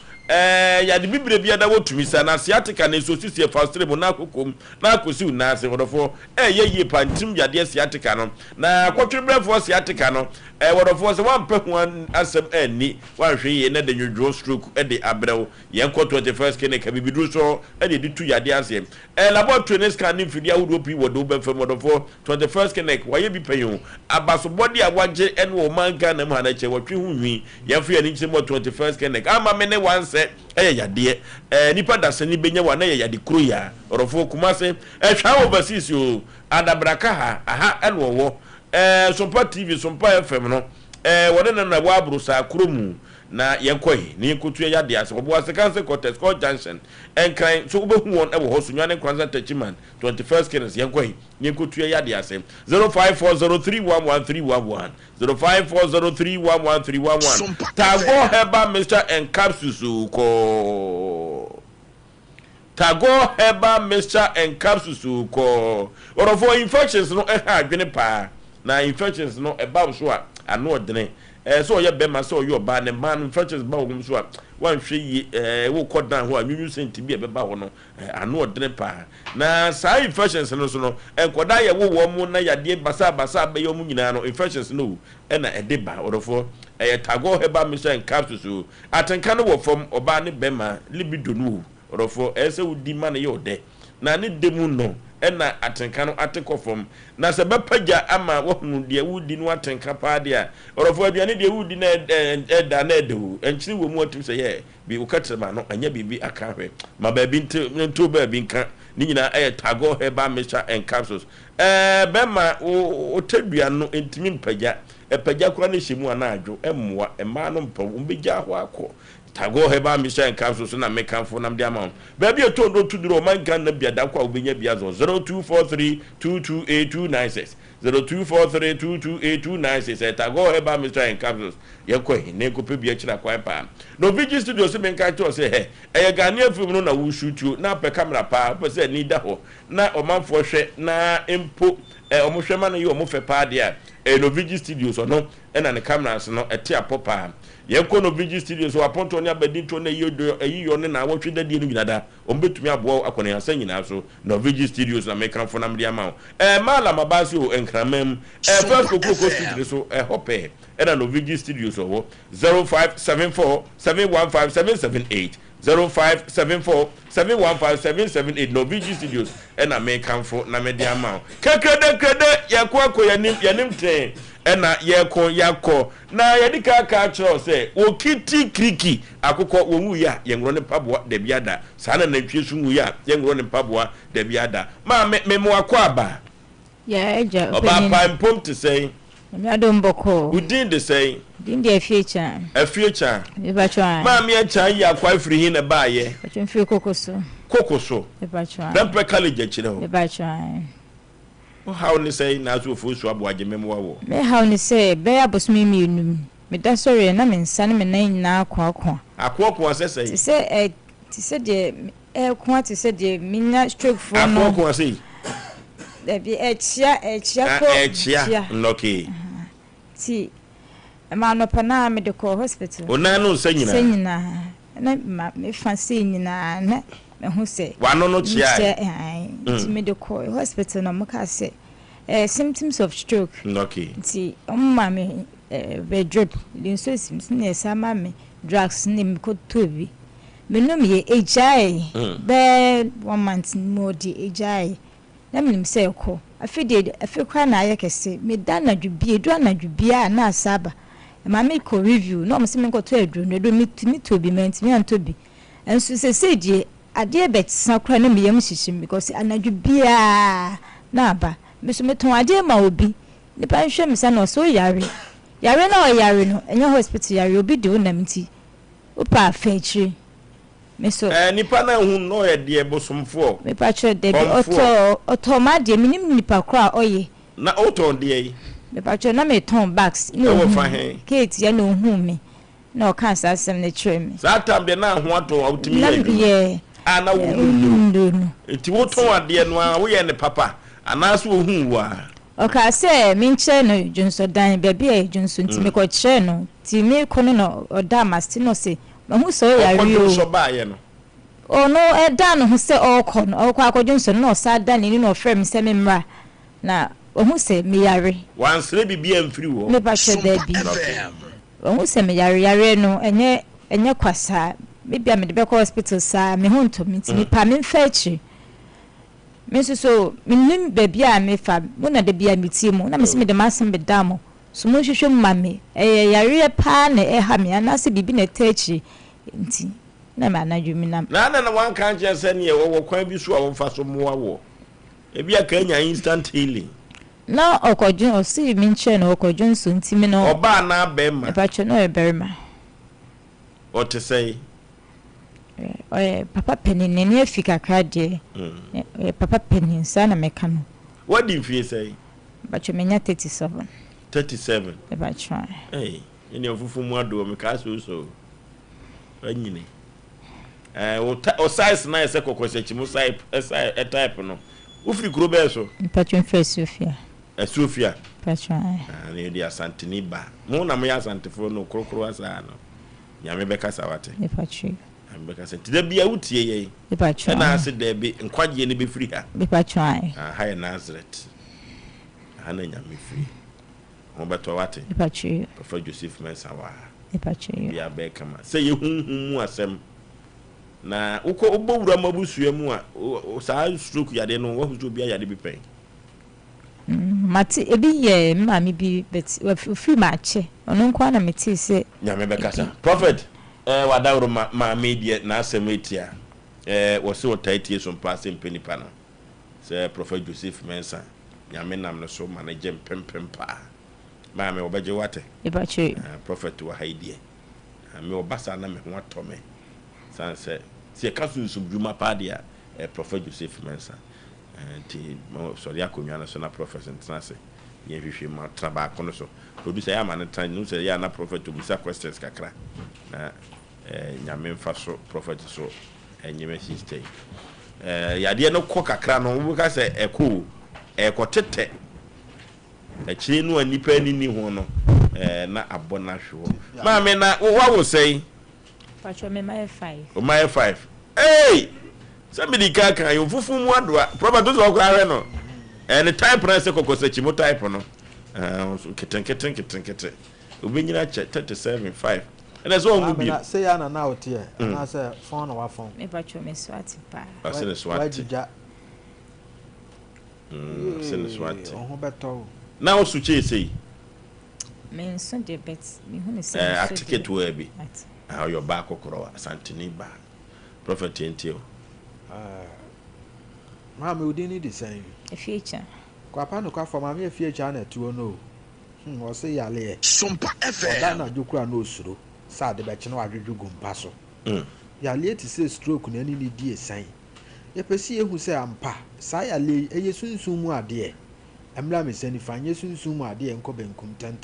ya de bibire bia da wotumi sa na sciatica na so sisi fastre mo na kokom na akosi una se wodofo ye pantim yade sciatica no na kwotwebrefo sciatica no wodofo se wan pehu asem ani wan hwe ye na de nwodwo stroke de abrew ye nko 21st clinic bibidu so de ditu yade asem laboratory ne scan mfidi awodo pi wodo befem wodofo 21st clinic waye bi peyo abaso body awagye enwo manka na mu hanache wotwe hu nwi ye fo ye ni chimo 21st clinic ama me ne once yade nipa da sani benya wa na yade kuro ya orofo kumase hwa overseas yo adabraka ha aha enwo Sompa TV Sompa FM no wode na wa abrusa kromu na yenkoi ni kutu yade ase obo ase kanse contest call junction enkran so obehu won ewo ho so nwane kwanza tachiman 21st kines yenkoi ni kutu yade ase 0540311311 0540311311 tago heba Mr and Capsules ko tago heba Mr and Capsules ko orofo infections no adwene pa na infections no eba so a ano odene so ye be ma so yo ba ne man infections ba wo so a wan hwe yi wo kodan ho a nwunwu senti bi e be ba ho no ano odene pa na sa infections no so no enkoda ye wo mu na yade basa be yo mu nyina no infections no na edeba orofo tago heba Mr and Capsules atenka no wo fom oba ne be ma libido no orofo ese wudi ma ne yo de na ne demu no ena atenka no ateko fom na se bepaja ama wohunu de wudi no atenka pa de a orofo aduane de wudi na eda na edo enchiri wo mu otim se ye bi ukatrema no anya bibi aka hwe ma ba bi nto ba bi nka ni nyina tago heba Mr and Capsules be ma o tadua no entimi mpaja epaja kura ne hyemu ana adwo emmoa ema no mpa umbegya ho akọ tago heba Mr and Capsules na mekanfo nam de amount ba bi etondo tuduro man gan na bia da kwa obenya bia zo 0243228296 0243228296 tago heba Mr and Capsules yekohi ne ko pe bia kira kwa pa no Vigi Studio se menka to se Ghanaian film no na wo shoot na pe camera pa pe se ni da ho na omanfo hwe na empo omo hwe ma no ye omo fe pa de a no Vigi Studio so no na ne cameras no ete apopa yenko no Vigi Studio so aponto ne abadinto na yiyo ne na wotwe dadie no nyinada ombetumi abo akone asa nyina so no Vigi Studios na mekanfo na mde ama mala mabasi o enkramam first kokoko studio so hope na no Vigi Studios so 0574715778 0574715778 no Vigi Studios na mekanfo na mde ama kekrede yakwa yanim ten ena yeko na yadika ka chro se okiti kriki akukọ wonwu ya yenwro ne paboa de biada sana na ntwe sunwu ya yenwro ne paboa de biada ma memo akwa ya eja oba pa mpom te sei me adom boko udin de sei din de afiecha e ba chwa ma me acha ya akwa afiri hin na ba ye achun fi kokoso e ba chwa dan pre college achire ho e ba chwa how ni say na Yaw Oforisuo Aboagye memo wo me how ni say be abosmi mienum me da sorry na me nsane me nan nyina akwa asese ti se de kwa ti se de minya stroke for no akwa sei de bi echia okay ti ma no pa na me de ko hospital ona no sanyina na me fancy nyina na me hu se wano no chia ti me de ko hospital na muka se symptoms of stroke okay ti umma me be drip the so sims na sama me drugs ni me ko tobi me no me HI be 1 month more di HI na me se ko afekwa na ayekese me da na dwubia na asaba ma me ko review no me se me ko to adru no do me tobi ment me antobi enso se die ade betsa kra na me yam hihim because anadwubia na aba me so me ton ade ma obi nipa nhwe me sa no so yare na o yare no enye hospital yare obi de wonam ti opa afechire me so nipa na hu no ye de bosomfo me pa chwe de oto ma de minim nipa kra oye na oto de yi me pa chwe na me ton bags no fa he Kate ya no hu me na o kan sa asem ne chwe me sa tam de na ho ato awtimi ye ana wo ndo enti wo ton ade no a wo ye ne papa anaso wo hu wa oka se me nche no junso dan bebe e junso nti me ko che no ti me ko no oda masti no se mahu so yare o so ba ye no ono eda no se okọ no okọ akọjunso no sa da ni no frame se me mra na ohu se me yare wansre bibia mfiri wo me ba che da bi ohu se me yare no enye kwasa bibia me de be hospital sa me hu nto me ti me pa me mfa echi me so minim bebia me fa mo na de bia me ti mu na me se me de masem be damo so mo hwehwe mame yare pa na ha me anase bibi na techi nti na ma na dwumi na wan kan je se ne wo kwan bi so a wo fa so mo awo e bia ka nya instant healing na okojun o si mi nche na okojun so nti me no oba na be ma e pa che no e berima o te say papa penin ne afika krade papa penin sa na meka no what do you feel say ba che menya 37 e ba try ni ofufu mu ado me ka so anyini o size na ese kokose chimu size type no ufri kuro be so patron first Sofia patron na dia santini ba mo na mo ya santifo no krokro asa no nyame beka sawate e patron ambeka senti da bia utie ye e patron na ase da bi nkwaje ne be free ha e patron ha Nazareth ana nyame free mo beto wate e patron Prophet Joseph Mensa wa e patron bia be kama say ye hunhun asem na uko obowura mabusua mu a saa stroke yade no wo hujo bia yade bi pen mati ebi ye mama bi bet free match ono kwa na meti se nyame be kasa prophet wadawro ma media na Asem etia wo se otaiti Sompa Asem Mpe Nipa no se Prophet Joseph Mensa nyame nam no so manager pempempa ma me obeje wate e ba che prophet wa haidie me obasa na me ho atome sanse se kasu nsubjuma padia Prophet Joseph Mensa ti mo sorry akonwa na so na prophet ntase ye hwehwe ma traba kono so producer ya ma na tan no se ya na prophet obusa questions kakra na nyame mfa so prophet so enyeme system ya de no kɔ kakra no wo ka se ekotete akire no anipa ni ho no na abona hwo ma me na wa wo sei pacho me my 5 o my 5 hey somebody kaka yo fufu mu adoa prophet to so kwa no and type na se kokose chimo type no keten obenyina 37.5 and so on bi say ya na out here na say phone wa phone me pacho me swati pa asene swati asene swati on ho beto na o su che sei me nso de bet me hu ne se a ticket we bi how your back okoro asantini ba prophet entio ma me udini the same future kwa pa no kwa for ma me future na tuo no o se yale Sompa FM da na jokura no osuro sa de be che no adwedwu gumpa so yale ti se stroke na ni di esan ye pesi ehu se ampa sa yale eye sunsun mu ade emra me sani fa nye sunsun mu ade enko benkum ten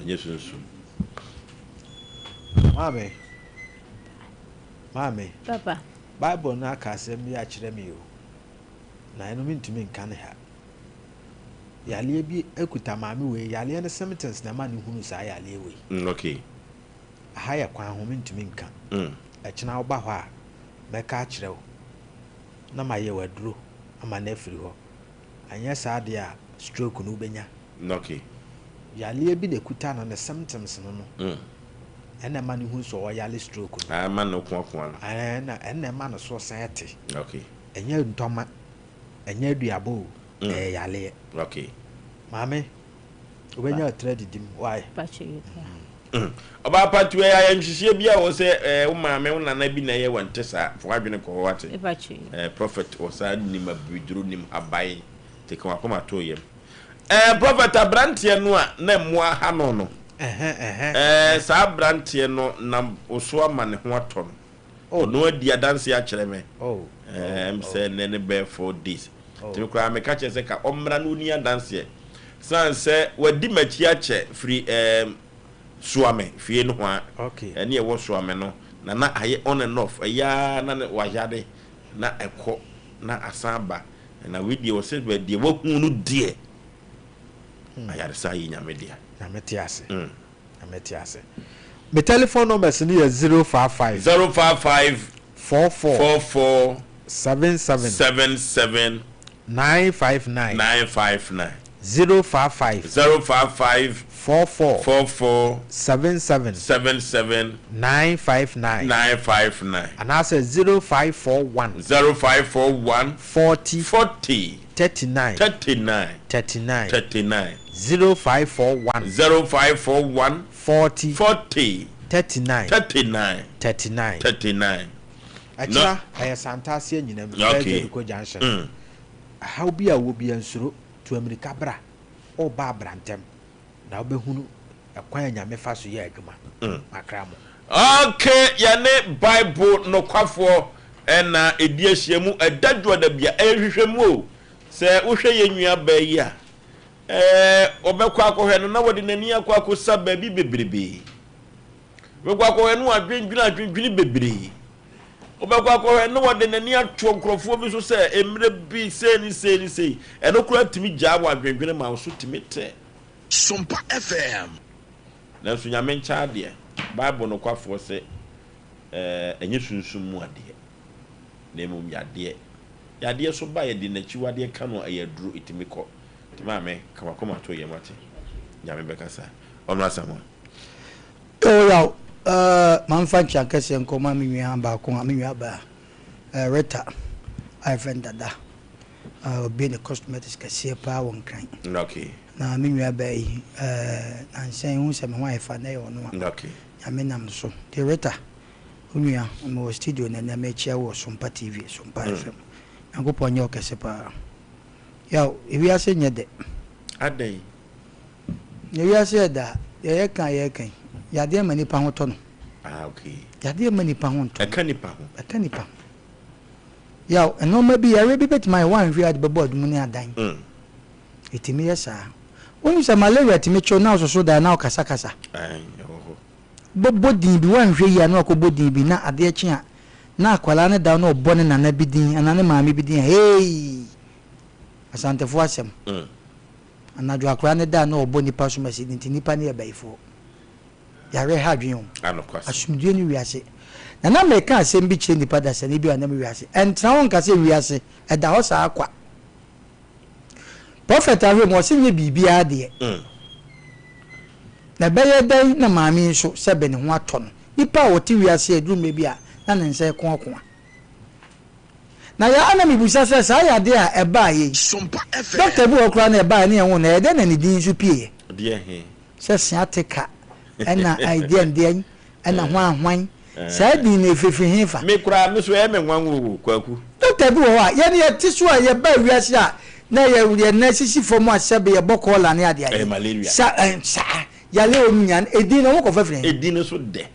nye sunsun Mame papa Bible na ka asem ya kire me o na eno mintumi nka ne ha yale bi ekuta mame we yale ne sentence na ma ne hunu sa yale we okay aha ya kwa ho mintumi nka ekina oba ho a meka kire o na ma ye waduro ama na afiri ho anya sa de a stroke no benya okay yale bi ne kuta na ne symptoms no ena ma ne hu so o yale stroke no ma no kwa ena ma no so sete okay enya ntoma enya duabo yale okay mame obenya trade dim why pachi oba patu ya nhihie bia wo se wo maame wo nana bi na ye wante sa fo adwene ko wate pachi prophet osa ni mabiduru nim abai te ko akoma to yem prophet abrantie no a na mmoa ha no saa abrantie no na oso ama ne ho ato no no adi adanse a kyerɛ me say nene be 4 days timi kwa me ka kyerɛ sɛ ka omra no ni adanse san sɛ wadi machi a kyɛ free suame fie no ho a ɛne e wo suame no na aye on and off ya na wajade na ekɔ na asamba na we die wo se be die wo hu no die ayare sa yi nyame dia nyame ase my telephone number is 055 44 77 959 055 44 77 959 and I say 0541 40 39 0541 40 39 Achira ayasantase nyinam be ko junction how be a wo be ansuro to America bra o ba brantem na obehunu ekwan nyame fa so ye adwuma makramo okay yane bible no kwafo na edi ahyiamu edadwo da bia ehwehwemu o se wohwe ye nwua ba yi a obekwa akohwe no na wode nani akwa akosa ba bi bebrebe wekwa akohwe no adwendwini bebrebe obekwa akohwe no wode nani atwo nkrofo bi so se emre bi sei eno kura timi jaabo adwendwini ma so timi te Sompa FM na so nyame ncha de bible no kwafo se enye sunsum mu ade na emum yade so ba ye de nachi wade ka no ayaduru itimi ko tima me kama to ye mate nyame bekasa ono asamo yaw manfa chankese nkoma minwa ba ko minwa ba reta I friend dada be the cosmetics kase pa won kan okay na minwa ba yi ansen hu se me wa fa na ye ono okay nyame nam so the reta unua mo studio na me chia wo Sompa TV Sompa FM angopo nyo kase pa yaw ewi ase nyede adai ewi ase da ye kan yade mani pa ho to no okay yade mani pa ho to akanipa yaw eno ma bi yare bi bet my one we at board mu ni adan etimi yesa wonu se malaria timi cho na so da na okasa bobodin bi wan hwe ya na okobodin bi na ade akyi a na akwala ne da na obone na na bidin anane maame bidin hey asantefo asem anadwo akwala ne da na oboni pa so masi nipa ne ebaifo yare ha dwen asumdue ni wiase na me ka asem bi kire nipa da se ne bi anam wiase entra won ka se wiase eda ho sa akwa prophet awe mo se nye bibia de na beye dan na maami so sebe ne ho ato no nipa woti wiase edrum bi a na ne nse ko na ya ana mi busa se sa ya de a eba ye doctor bi okra na eba ne ho na ede na ne din so pie de he se siatika ena idea ndien ena hwan sa di na efefe hefa me kura me so e me nwanwo kwaku doctor bi wo a ye ne ti so a ye ba wiase a na ye na sisi fomu asebe ye bokola ne ade aye sa yale omunyan edin no ko fafre edin so de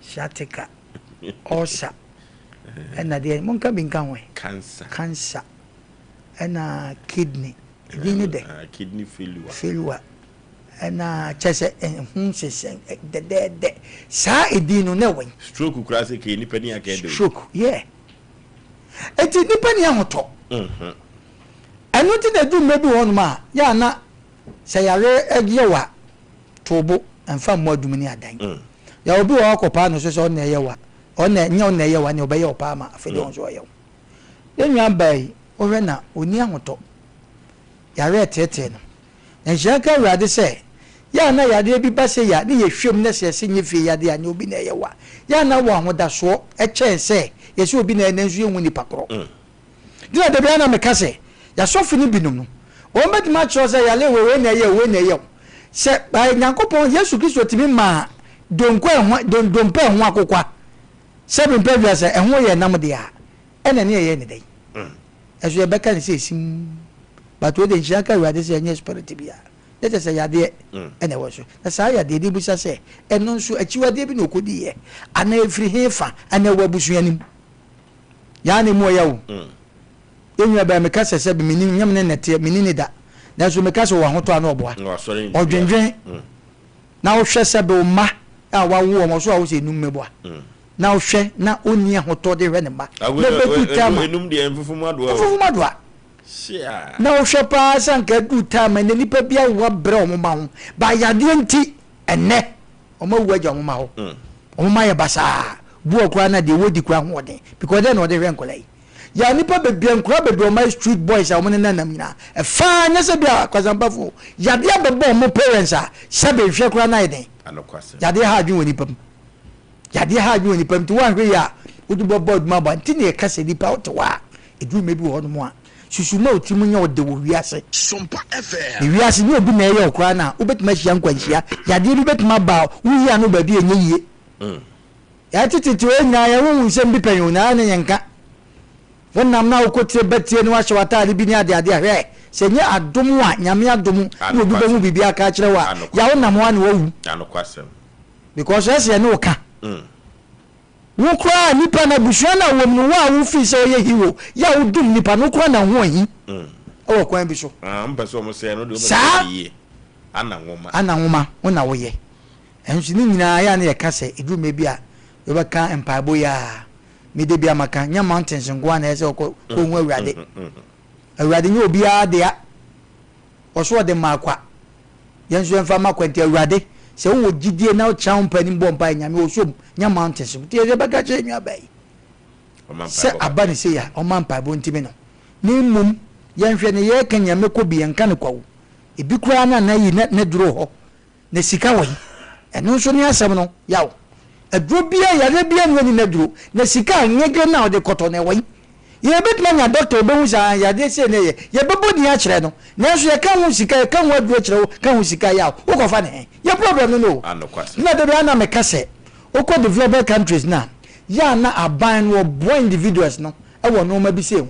shatika osa ena de mon ka bin kan we cancer ena kidney edin de kidney failure ena chese sesen de sa edin no ne we stroke kura se ke ni pani akede stroke yeah eti ni pani ahoto enu ti na du mebi won ma ya na se yare egewa tobo enfa mo adum ni adan ya obi wa akopa no so na yewa ona nya ona yewa ne obeye opa ma afede on so yew enwa bai o hwe na oni ahoto yare tete no en jaka rade se ya na yade bi ba se ya ne ye hwem na se se nyefe yade ya ne obi na yewa ya na wo ahoda so eche se ye se obi na enanzu ye huni pakro dina de bia na me kase ya sofu ni binum no o medima cho se ya le we na ye se bai Nyankopon Yesu Kristo timi ma donko ehwa dompe ehwa akokwa se bi mpe bia se ehwo ye nam de a ene ne ye ne dai ezo ye beka ne se sim but we dey shaka we dey say any spirit bia let us say yade ene wo so na sa yade di busa say eno nso achiwade bi na okodi ye ana efiri hefa ana wabusu anim ya ne mo yawo enwa ba me kasa se bi mini nyam ne nete mini ne da na so me kasa wo ahoto ana oboa odwenwen na wo hwe se be o ma a wa wo mo so a wo se num meboa na wo hwe na oni ahoto de hwe ne ma na be tutama enum de enfufu madoa na wo hwe pa sanka tutama ne nipa bia wo bre o mo ma ho ba yade nti enne o ma wo agya o mo ma ho o ma ye basa bu okura na de wodi kura ho de because then o de hwe nkolai ya nipa bebia nkura bedo my street boys a won nanam nyina e fa nya se bia kwazampafo ya de abebo mo parents a se be hwe kura na iden anokwase ya de ha adwun woni pam ya de ha adwun woni pam ti wan hwe ya udu bobo ma ba ntini e kase nipa otwa edu mebi wo no mo a susuma otimu nya ode wo wiase Sompa FM wiase ni obi na ye okura na obetima hia nkwanhia ya de bi betima ba wu ya no ba bi enye yie ya tititi we nya ya wu nsem bi panyo na ne yenka wonam na okotie betie no ahye watade bi ni ade ahwe senye adom a nyame adom ni obi be mu bibia aka kire wa ya wonam wa ne wawu anokwasem because ese ne oka wo kra nipa na busua na wo mu wa wo fi se oye hiwo ya wo dum nipa no kra na ho ahi o kwan bi so mpeso mo se no de o ye ana nwoma wona wo ye enso ni nyina ya na ye ka se edu mebi a yo be ka empabo ya mi de bia maka nya mountains ngwa na ese ko hu awurade awurade nye obi a de a oso de makwa yenso enfa makwenti awurade se wo gidie na o chan pani bomba nyame oso nya mountains ti e be ka che nwa bai se abani se ya o man pa bo ntimi no ni mum yenhwe ne ye kan nyame ko bi yenka ne kwawo ebi kura na yi ne duro ho ne sika wo eno so ni asem no yawo aduro bia yare bia no ni na duro na sika nyege na o de koto na wai ye betna nya doctor obehu sa ya de se ne ye bebo ni a kire no na so ye kan hu sika ye kan hu aduro kire wo kan hu sika yawo wo ko fa ne ye problem no na de bia na me kase o ko developed countries na ya na aban wo boy individuals no e wo no ma bi se hu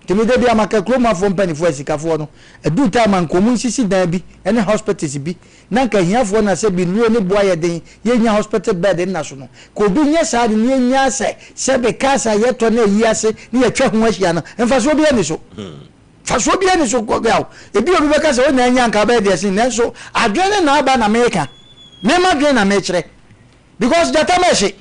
temi de bia maka kroma fo mpanifo asikafo no edu time nkomu sisi dan bi ene hospitals bi na nka hiafo na se bi nuro ne boa ye den ye nya hospital bed na so no ko bi nya sa de ne nya se be kasa ye to na yi ase ne ye twa ho ahia no emfa so bi ani so fa so bi ani so ko gawo ebi obi be kasa o na nya nka be de sin na so adwene na aba na America me ma dwen na me kire because that time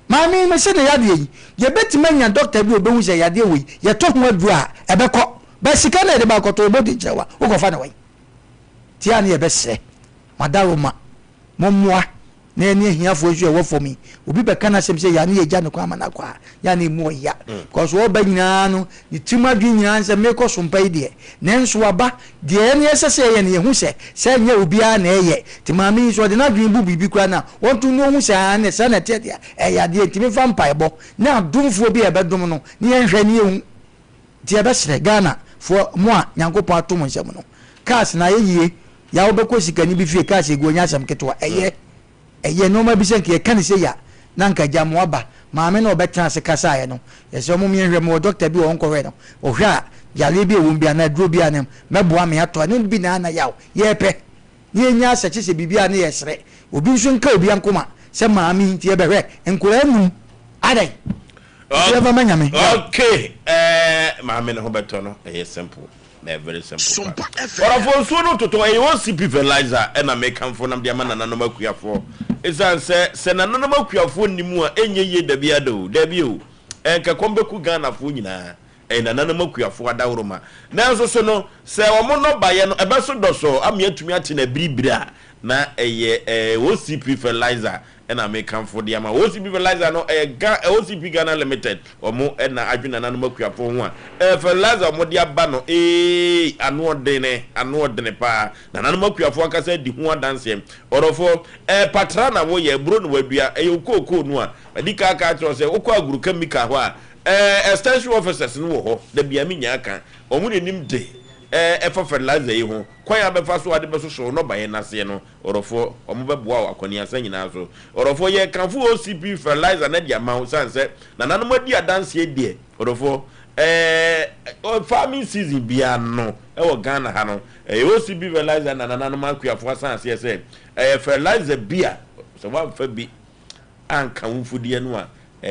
mami me se ne yade yi ye betima nya doctor bi obehu se yade we ye to ho adu a ebekọ ba sika na de ba koto obodi jewa wo ko fa na we ti ani ye be se madaroma mommoa na eni hiafo azu e wo for me obi be kana sem se ya ne ye gya ne kwa mana kwa ya ne mu ya cause wo ba nyina no yitima dwi nyina se me ko sompa ide ne nso aba de eni esese ye ne hu se nya obi a na eye ti mami so de na dwi bu bibi kwa na won tu no hu se an ne se na te dia e ya de ti me fa mpaebo na adumfo bi e be dum no ne ye hwe ne hu ti e be sere Ghana fo mo a nyankopon atom nsem no cars na ye ya wo be ko sikani bi fie cars egu onya asem ketwa eye no ma bi se nke kan se ya na nka jamo aba maame na obetran se kasa ye no yese omo mi hwe mo doctor bi won ko hwe no o hwe a yale bi ewum bia na duro bia ne meboa me ato ne bi na yawo ye pe ye nya aseche se bibia ne yesere obi nso nka obi ankoma se maame nti e be hwe nkura num adai okay maame ne ho beto no e simple very simple. Sompa FM. Ora for so no toto e won CP fertilizer e na make am for nam dia mana nanom akuafo. Isan se nanom akuafo nimu a enye ye da bia do. Da bi o. Enka kombeku Ghana fo nyina. E na nanom akuafo adawroma. Na so so no se wo mo no baye no e be so do so am yatumi ate na biribira na eye wo CP fertilizer na make am for dia ma wo CP fertilizer no wo CP Ghana Limited omo na adwuna nanom akuafo ho a fertilizer mo dia ba no anu odene pa na nanom akuafo akasa di ho adanse orofo patra na wo ye bro no wadua okoko no a adika aka tro se okọ aguru chemical ho a extension officers no wo ho da bia minya aka omo nenim de for fertilizer yi ho kwanya be fa so ade be so no baye nase no orofo omo be boa akoni asa nyina so orofo ye kanfo OCP fertilizer na dia ma sanse na nanom adi adanse die orofo farming season bia no Ghana ha no osi bi fertilizer na nana no makuafo asanse say fertilizer bia so one fa bi anka wufudie no a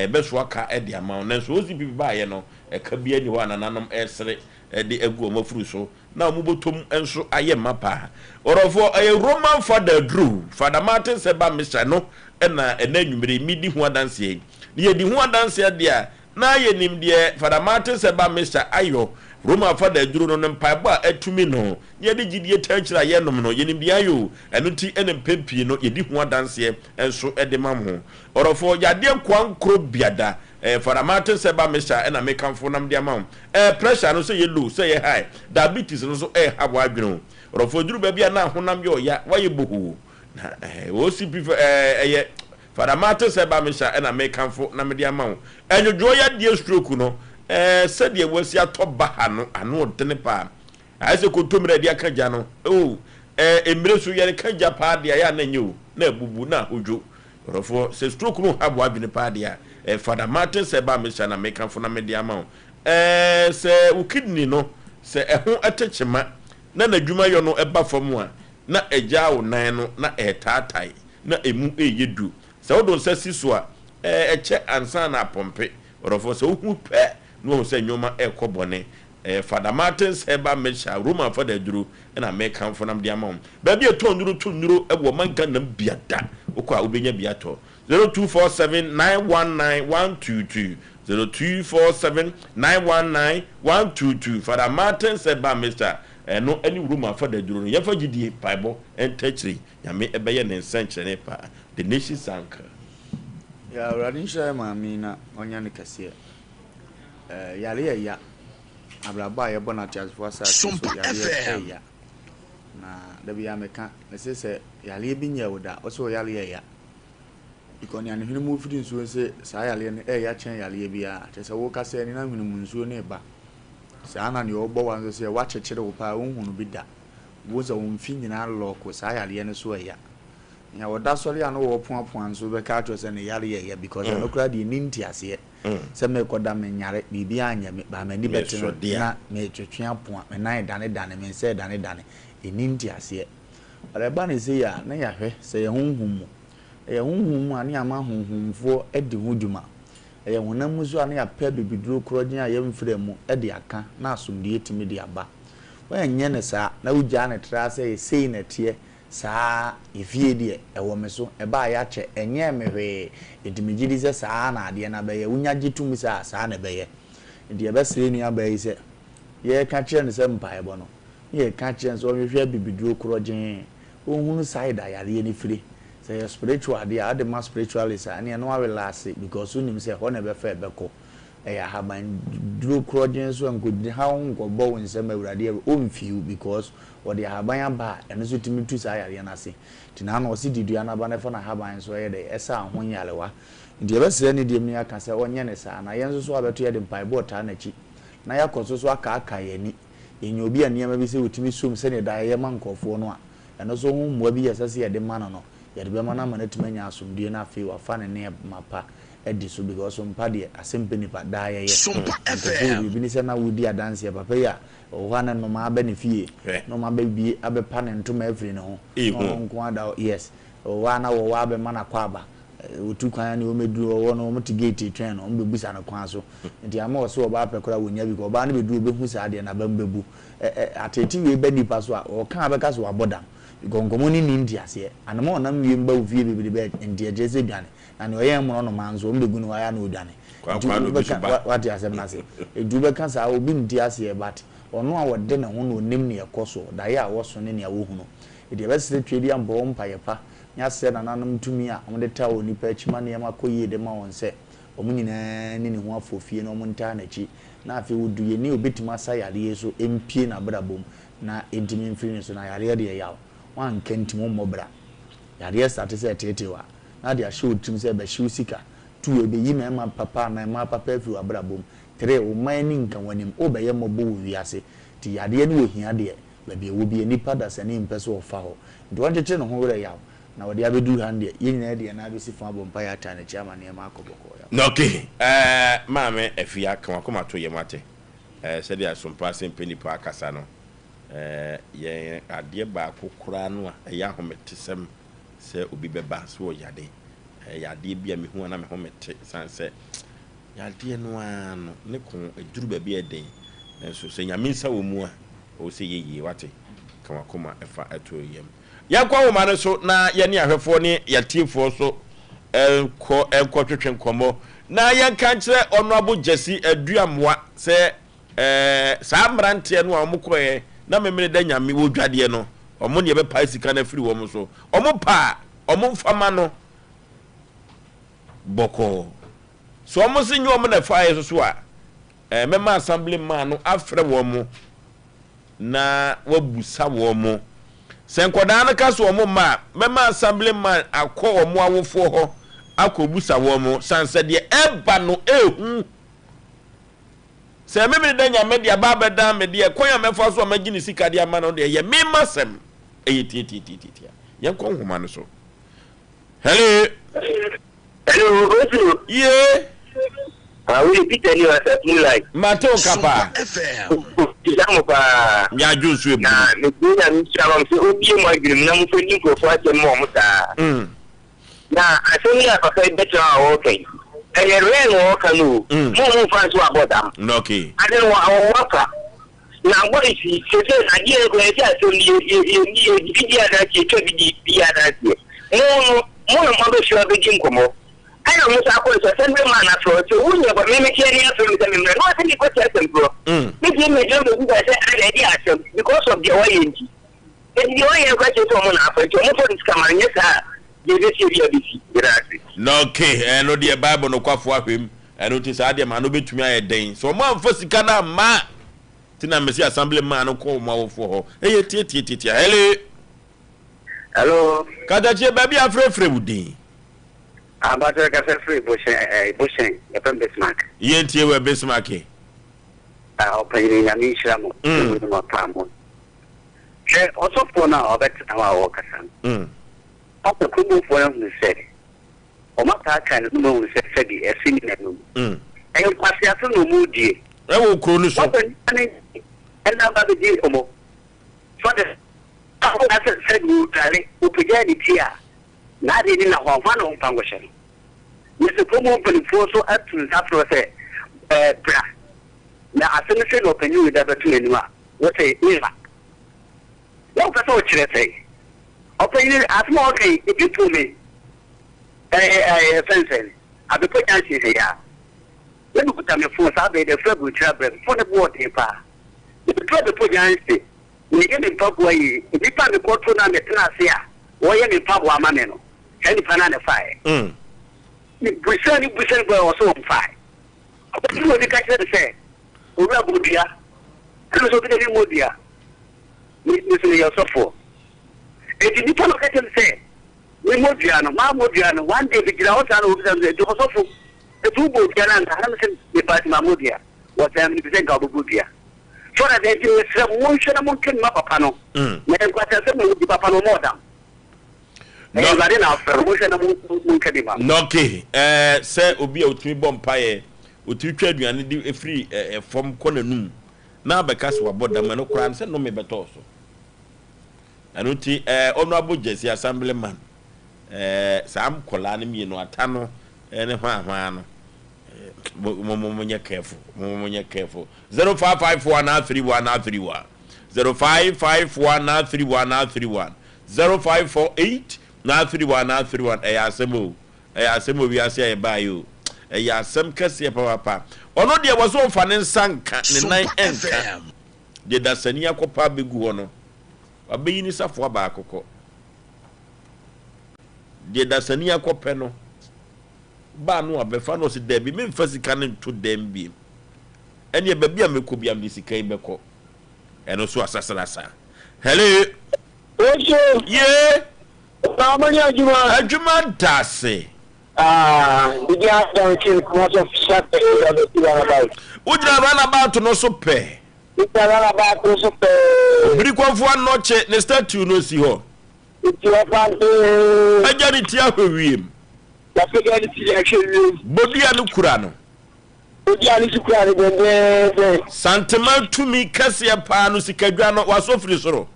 beso aka de amount na so osi bi ba ye no ka bia ni ho nananom esere de agu omafuru so na omubotom enso aye mapa orofo Roman father Drew Father Martin Seba Mr no na enanwumere midi ho adanse ni ye di ho adanse de a na ye nim de Father Martin Seba Mr ayo Roman father Drew no mpaiba atumi no ye de gidie tanchira ye nom no ye nim de ayo eno ti enempempi no ye di ho adanse enso de mamho orofo yade kwankro biada Father Martin Seba Mr na mekanfo nam de amount pressure no say ye low say ye high diabetes no so Aboagye orofo duru ba bia na honam ye oya waye bohu na OCP Father Martin Seba Mr na mekanfo nam de amount enjojo ya die stroke no said ye wasi atoba ha no ano odene pa aise ko tomira de akaja no emire so ye kaja pa de ya na nyu na abubu na ojo orofo se stroke no Aboagye pa de Father Martin Seba Mr na mekanfo na me amount se u kidney no se ho atechema na nadwuma yo no eba fam a na eja wo nan no na etatai na emu eyedu se wo don se siso a eche ansa na pompe orofo se hu pe no se nyoma ekobone Father Martin Seba Mr Roman Father Drew na mekanfo na me amount ba bia tonduru ewo manka na biada okwa obenya biato 0247919122 0247919122 Father Martin Seba Mr no any room for the drone ya fagidi bible and touchy yame ebeye ne nsenkyere pa the nation sank ya radin shay mami na onya ne kase yale ya abraba ya bona charge for sa Sompa FM na da biya meka na se yale bi nya woda o so yale ya ikoni an hinu mu fidi nsuo se sa yale ne ya chen yale bia te se wo kase ni na hinu mu nsuo ne ba sa na ne obo wan se wa chechire wo pa unhunu bi da wo za wo mfi nyina loko sa yale ne so ya nya woda sori an wo poapon nso be ka to se ne yale ya because no kra di ninti ase se me koda me nyare bibia anya me ba mani betino na me twetwe apon me nan dane me se dane ninti ase ore ba ne se ya na ya hwe se ye honhum honhum ani ama honhumfo edi hoduma honam muzo ani apɛ bibiduro krogyen a yemfrɛ mu edi aka na asomdie timi di aba wanye ne saa na ugya ne tra sɛ sei na tie saa efie die ɛwɔ me so ɛba ya kyɛ enye mehwe edimigidi sɛ saa na ade na bɛyɛ unya gitumi saa na bɛyɛ ndi ɛbɛsrɛ ni aba yi sɛ ye ka kyerɛ ne sɛ mpaebɔ no ye ka kyerɛ so hwehwɛ bibiduro krogyen ohunu side ayare ni firi say spiritual dia ade ma spiritualist ani no relax because unim say ho na be fa ebeko haban duro krogyen so ankodi ha ngobɔ wonsɛm awurade o mfiu because what the haban aba eno so timi tu sa yare na se tina na o si didua na ba na fa na haban so ye de esa ho nyalewa ndi ebesere ni dem ni aka sɛ onye ne sa na yenso so abeto ye de mpaebɔ ta na chi na yakoso so aka yani enyo obi aniama bi sɛ otimi som sɛ ne da ye man nkɔfo no a eno so hu mmoa bi yɛsɛ sɛ ye de ma no yɛde bɛma na mana tumanya asomdue na afei wafa ne ne mapa edi so because Sompa de Asem Mpe Nipa da ye Sompa FM bi ni sɛ na wodi adanse ya papa ya o hwa na no ma ba ne fie no ma ba bi abepa ne ntoma afiri ne ho nko ada yes o wa na wo wa be mana kwa ba otu kwan ne o meduru o no mo tigate train no mo bebusa ne kwan so nti ama o so o ba pekora wonya bi ko ba ne beduru be hu sa de na ba mbebu ateti we ba nipa so a o kan abeka so aboda gongomoni ni ndi ase anama onam wie mba ufie bibiri be ndi ejeze dwane na ne oyem no manzo mbegu no aya na odwane what Asem na se edube kan sa obi ndi ase but ono a wode ne ho no onim ne ekoso da ya woso ne ne awo hu no ede be sire twedi ambo mpa yepa nya se na nanam tumi a omde ta oni pa chima ne ma koyi de ma won se omunyina ni ne ho afofie no omunta na chi na afi wudu ye ni obetima sa yare yeso empie na brabom na entimi mfiri so na yare de yawo wan kentimo mobra yare start say tetewa na dia show tim say be show sika tu ebe yi na ma papa na ma papa fi abrabom 3 o man ni nkan wanim obeye mobo wi ase ti yare ni ohia de ba bi wo bi nipa da sane mpeso ofa ho do wanche no ho were yawo na wode abedu hande ye nyina de na abesi fa bompa ya ta na chiama na ma akoboko ya okay mame afia kan akoma to ye mate said ya Sompa Asem Mpe Nipa kasa no ye ade ba kokora no a ya hometesem se obi beba so yade yade bia me hu na me homete san se yade no ano ne ko eduru ba bia den enso se nyaminsa wo mu a o se yeye wate kama koma efa eto yem yakwa wo mane so na ye ne ahwefo ne yatifo so enko twetwe nkomo na yanka nkire Honorable Jesse Aduamwa se samrante no amukoye na memene da nyame wo dwade no omo ne be pa sika na firi wo mo so omo pa omo mfama no boko so omo se nyo omo na fa yeso so a mema assembly man no afre wo mo na wabusa wo mo senkoda na ka so omo ma mema assembly man akọ omo awofo ho akobusa wo mo sanse de eba no ehu se memene da nyame de aba da me de konya mefa so magini sika de ama no de ye memasem titi yan kon homa no so hello yeah we Peter ni wasa like Mateo Kapa FM jamu pa ya Joshua na nikuya mchama mse ubi mwagiri na mfeni ko fwache mo muta na asemi ya kwa better okay reno kanu mo fanso aboda okay ade wa waka na ngori si sese adie ko eti asemi bidia da ke to bidia da ke mo mo shwa begin komo ana musa ko so sende mana so unye ba meme kiri ya so mi meme no ati ko tete bro mi bi me jombe ku say I dey asem because of the way enti the way you got to mo na fa to mo for this kamanya sa je be seri abisi grasi no okay no the bible no kwafo ahwem no ti sa ade ma no betumi aye den so mo amfa sika na ma tina mesi assembly man no ko mo awofo ho tie hello kadache baby afrefre wudin abata ka free Boshen ya Bismarck yentie we Bismarck opini na mishra mo mo pamo che also pona obet na wa wakasan papa kubu for him said o mata kan no mo se bi esini na no e kwasi aso no mudi e wo kro no so ena ba bi omo so de aho na se du tare o pejani tia na de ni na ho fa no mpango hye Mr. Promo Pelifoso at to Safro say bra na asem se no panyu we da betu anima what say ira no ka so chire say open asmo okay if you to me fensen abi po chance say ya we no kuta me phone sa be the fabu travel for the board pa the try the po chance ni get the pop way ni pa me ko to na me tena se a wo ye me pop wa ma me no any pana na fire ni busani boy also on fire but you dey catch the say ori abudia kilo so dey modia ni so you suffer e di pano catch the say we modia no ma modia no one day be gira o tan o be dey suffer e tu bo dia na na me se party ma modia what am ni be say ga bodia so that they do se mo shona mo ken ma papa no me kwa se mo di papa no more than no okay say obi otumi bompaye otumi twa aduane di efri fom konanum na beka so aboda ma no kran se no me beto so anuti Honorable Jesse Assemblyman sam kola ne mi no ata no ne hwa no mo nya careful 0554931931 0554931931 0548 na 31 asemo wi ase e ba yo asem kase papa ono de wo so mfa ne nsanka ne nan enka de dasani akopa begu ho no abeyi ni safo aba akoko de dasani akope no ba no abefa no se debi me mfa sika ne to dem bi ene ba bia me ko bia me sika ibeko eno so asasarasa hello ojo yeah Amanya Ajuma dase. Did you have to kill most of shut about? Would you run about no so pay? It's a run about no so pay. Brick of one notch, the statue no see ho. It's your fan. I got it here with him. The figure is actually Bodia no Kurano. Santema to me Cassia Pano Sikagano was Oforisuo.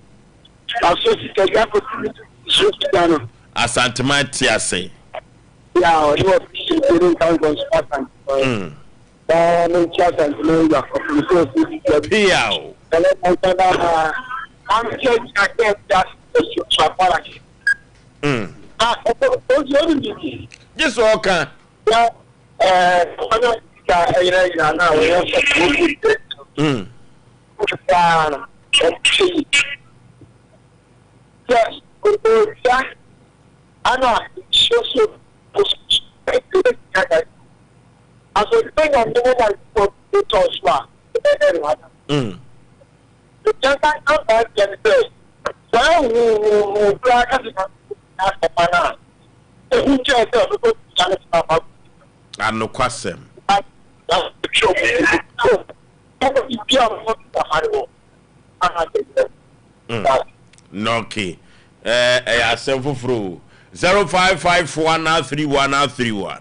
Asantema Tia say. Yeah, you didn't count on Spartan. No chat and no Piao. I'm just I can't just walk. And no question. Okay. Asem Fufuru 0551931931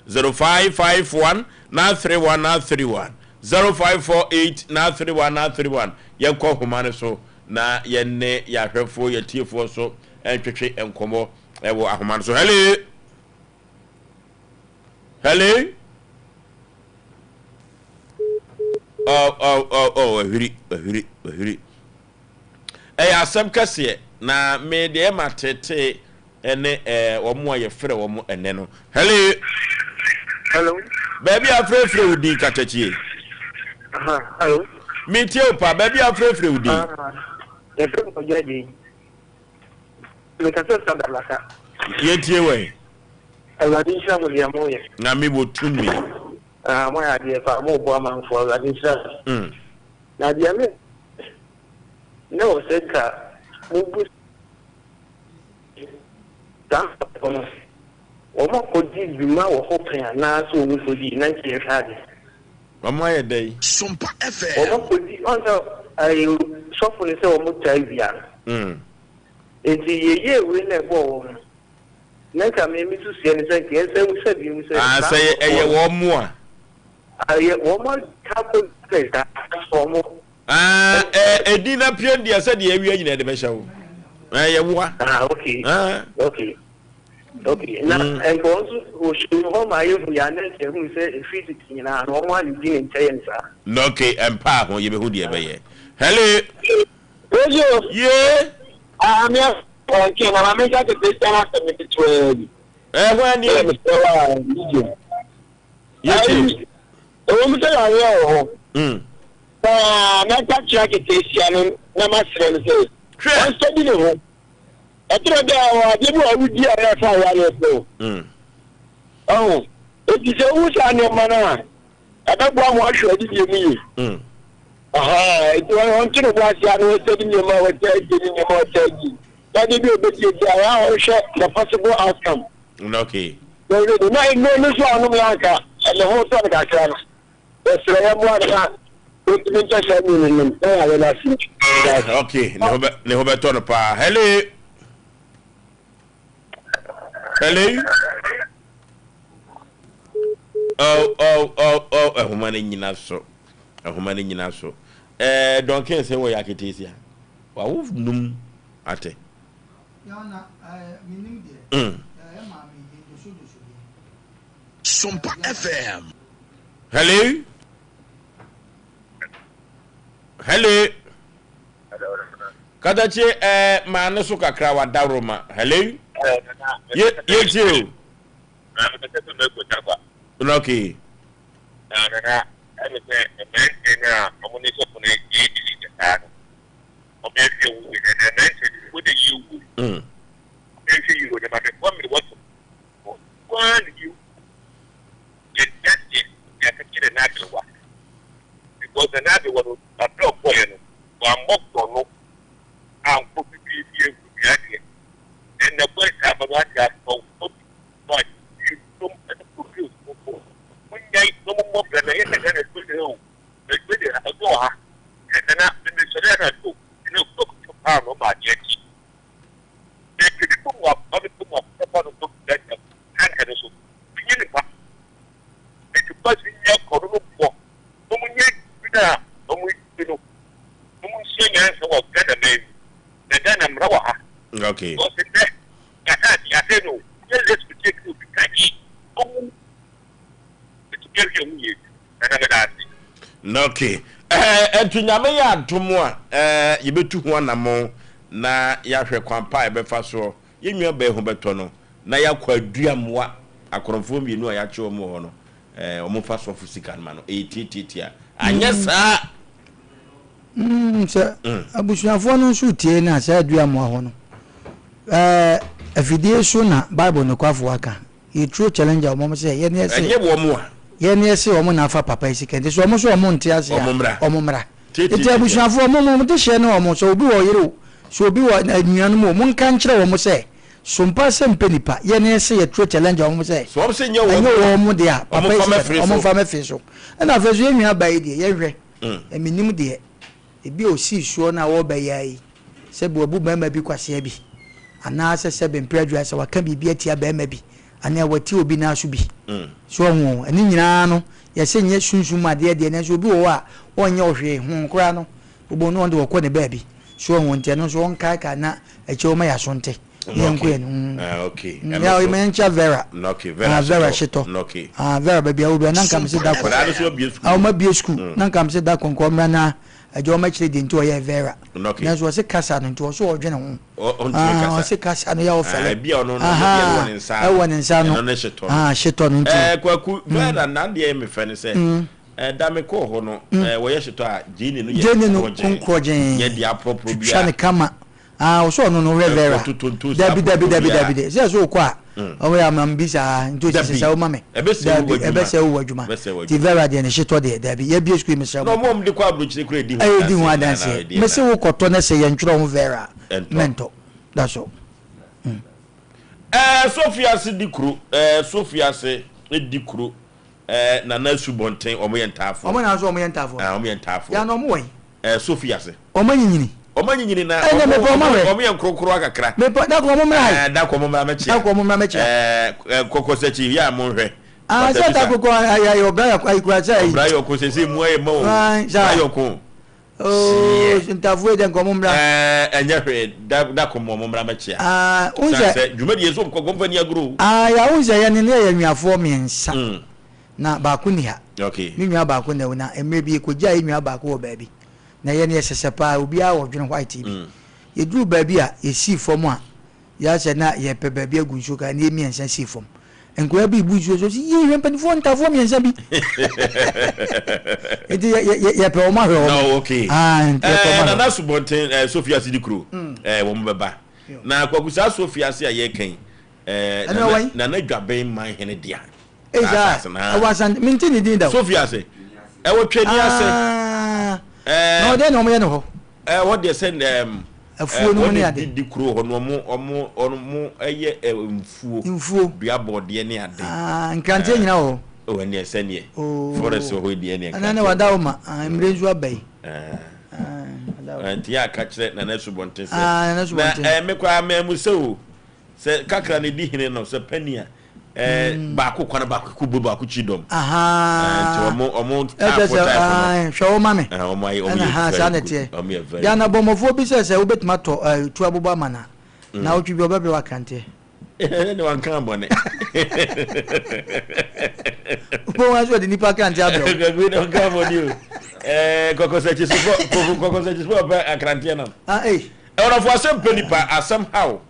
0551931931 0548931931 Yanko Humane so na yenne yahwefo yetiefo so entwetwe enkomo ewo ahomane so hello ahiri asem kase na me de matete ene omo ye frɛ omo ene no hello baby afrefre udi katachie hello me tie pa baby afrefre udi ye frɛ ko jaji me ka sɛ sadalaka ye tie we awadi sha mo ya mo ye na me botumi mo ya de fa mo bo amanfo awadi sha na dia me no seka mo bu da kono o mo ko di bima wo ho pen na so wo so di na nke hade mama ye dai Sompa FM o mo ko di on so ai so fu ni se o mo tai bia enti ye we na bo wo na ka me mi su se ni se ke se mu se bi mu se say eye wo mo a aye wo mo ka ko se ta so mo edina pian dia se de awie nyina de be hya wo ye wo okay na and also o show ho ma ye fu ya na se hu se physics nyina no mo ali di nchen sa no okay empa ho ye be hu de be ye hello yeah okay na ma ja ke testana se me twe when yes o mo se ya yo na ta track testana na ma sere se on study no ho etro de awa de bu awudi ara fa wa le so oh e ti se u sa ni ma na adagbo amu ahwe adi die mu yi e ti won ti no bua sia no study ni ma wa ta ji ni ma ta ji that be obeti dia ya o share the possible outcome okay no so anu mi aka le ho so ka kra na esre ya mu ana okay ne ho beto no pa hello ahumane nyina so don ken se wo yaketisia wa wo num ate yana minim de ma mi de so Sompa FM hello kadachi ma ne so kakra wa daroma hello ye tio okay because the nabi was a block for you. One mock no, and put the PPA and the boys have a lot of but you don't produce when you no more than the internet with you. The video has go and then after the Serena took, you know, took to power about yet. They could put up other people up the book that and so beginning. It's a person in your na omu no omu shenya so wa gada me na gana mrawa okay o se ne ya te no let's take you kaji omu get you mu na gada okay entunyame ya adomo a yebetu ho anamo na yahwe kwampa ebefa so yenwa ba ho beto no na yakwa aduamwa akorofo mienu a yache omo ho no omo fa so fusika ma no etititia anya saa se abusuafo no so tie na sa aduamwa ho no afidie so na bible no kwafo aka e true challenge omo se ye ne se enye bo omo a ye ne se omo na afa papa isike so omo so omo ntia ase omo mra eti abusuafo omo te hye na omo so obi wo yero so obi wo anuanu mo nka nkyere omo se Sompa Asem Mpe Nipa ye ne se ye true challenge omo se so omo se nye omo de a papa omo fa me fe so na afezo ye nua bae de ye hwe eminim de ebi osi suo na wo bayai se bo bu mama bi kwase bi ana se se be mpredua se waka bibia tia ba ma bi ana wati obi na so bi so ho ani nyina no ye se nye sunsun ade de na so bi wo a onye ohwe hu kura no obo no onde wokọ ne ba bi so ho nte no so onka ka na eche o ma ya so nte okay okay ya o mencha vera okay vera shito okay vera baby o bi na nkam se da ko a o ma bi school na nkam se da konko mra na ajo ma chire de nto ya vera na so se kasa no nto so odwene ho o se kasa no ya o fele bi ono no bi won nsa no shito no nto kwaku vera na de me fe ne se dame ko ho no wo ye shito a jini no ye jini no kunkojen ye dia propro bia shane kama so no vera dabi se so kwa o ya mambisa nto se sa o mame ebe se o wadwuma ti vera de ne shito de dabi ye bi esku mi se no mom de kwa abrochire kura di ho adanse me se wo koto na se ye ntwro ho vera mento that's all Sofia se dikru Sofia se dikru na na subonten omo ye ntafo omo na so omo ye ntafo omo ye ntafo ya no mo wen Sofia se omo nyinyini na omo ye nkrokro akakra me da ko omo mra da ko omo mra meche kokosechi ya mo hwe se da ko ya yo bra ya ikura sai bra yo ko se mu aye mo bra yo ko ntafo de ko omo mra enye hwe da ko omo mra meche unse jumadi yeso ko kompani agro ya unse ya ne ya nwiafo miensa na ba ku ni ha okay mi nwa ba ku na na emre bi ko ja nwa ba ku wo ba bi na ye ne sesepa obi a wo dwene white bi ye duru ba bi a ye si fom a ya se na ye pe ba bi agunso ka na emi ensa si fom enko bi buju so si ye hwempa ni fo ntafo mi ensa bi edi ye pe o ma hwe no okay na subonten Sofia Sidikro wo mbeba na kwakusa Sofia se ye kan na na dwaben man hene dia awasan mintini din da Sofia se wo twani ase no de no mo ye no ho what they send afuo no ne ade di kro ho no mo eye mfuo bia bode ne ade nkante nyina ho o ne ese ne forest ho die ne ana ne wada uma mrenzu abai anti ya ka kire na na subonte se na me kwa memu se o se kakra ne di hine no se pania ba ko kwana ba ko bu ba ko chidom nti omo show mame omo ayi omo sanete ya na bomofo bi se wo betima to tu abuba mana na otwi bi obabe wakante ne wankan bone bo wa so de nipa kante abro gwe no wankan bone kokosechi so ba akrante na ona fo Asem Mpe Nipa Asem how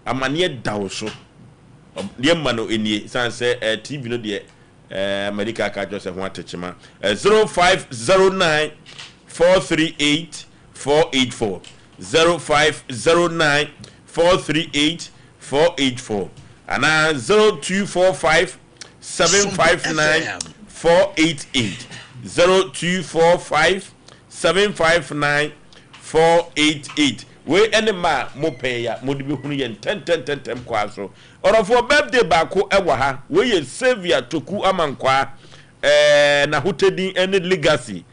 amanie dawo so de mano enie sanse TV no de America ka jo se ho atechema 0509 438 484 0509 438 484 ana 0245 759 488 0245 759 488 we enema mo pay ya mo de be hunu ye 10 kwa so orofo birthday ba ko ewa ha we ye savior toku amankwa na hotedin ene legacy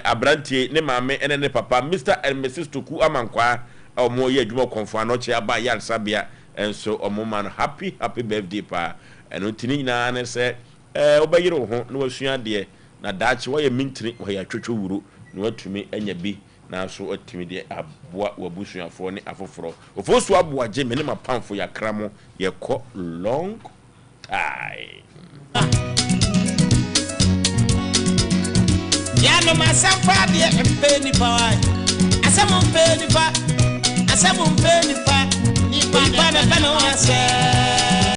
abrantie ne maame ene ne papa Mr and Mrs toku amankwa omo ye adwuma konfo anoche aba yar sabia enso omo man happy birthday pa eno tini nyina ne se obayire ho na wasua de na daakye wɔyɛ mintiri wɔyɛ atwetwe wuro na watumi anya bi na so atumi de aboa wabusuafoɔ ne afoforo Oforisuo Aboagye me ne mapamfo yakra mo yɛkɔ long time Yano Sompa de Mpe Nipa Asem Mpe Nipa Asem Mpe Nipa Nipa na kana wase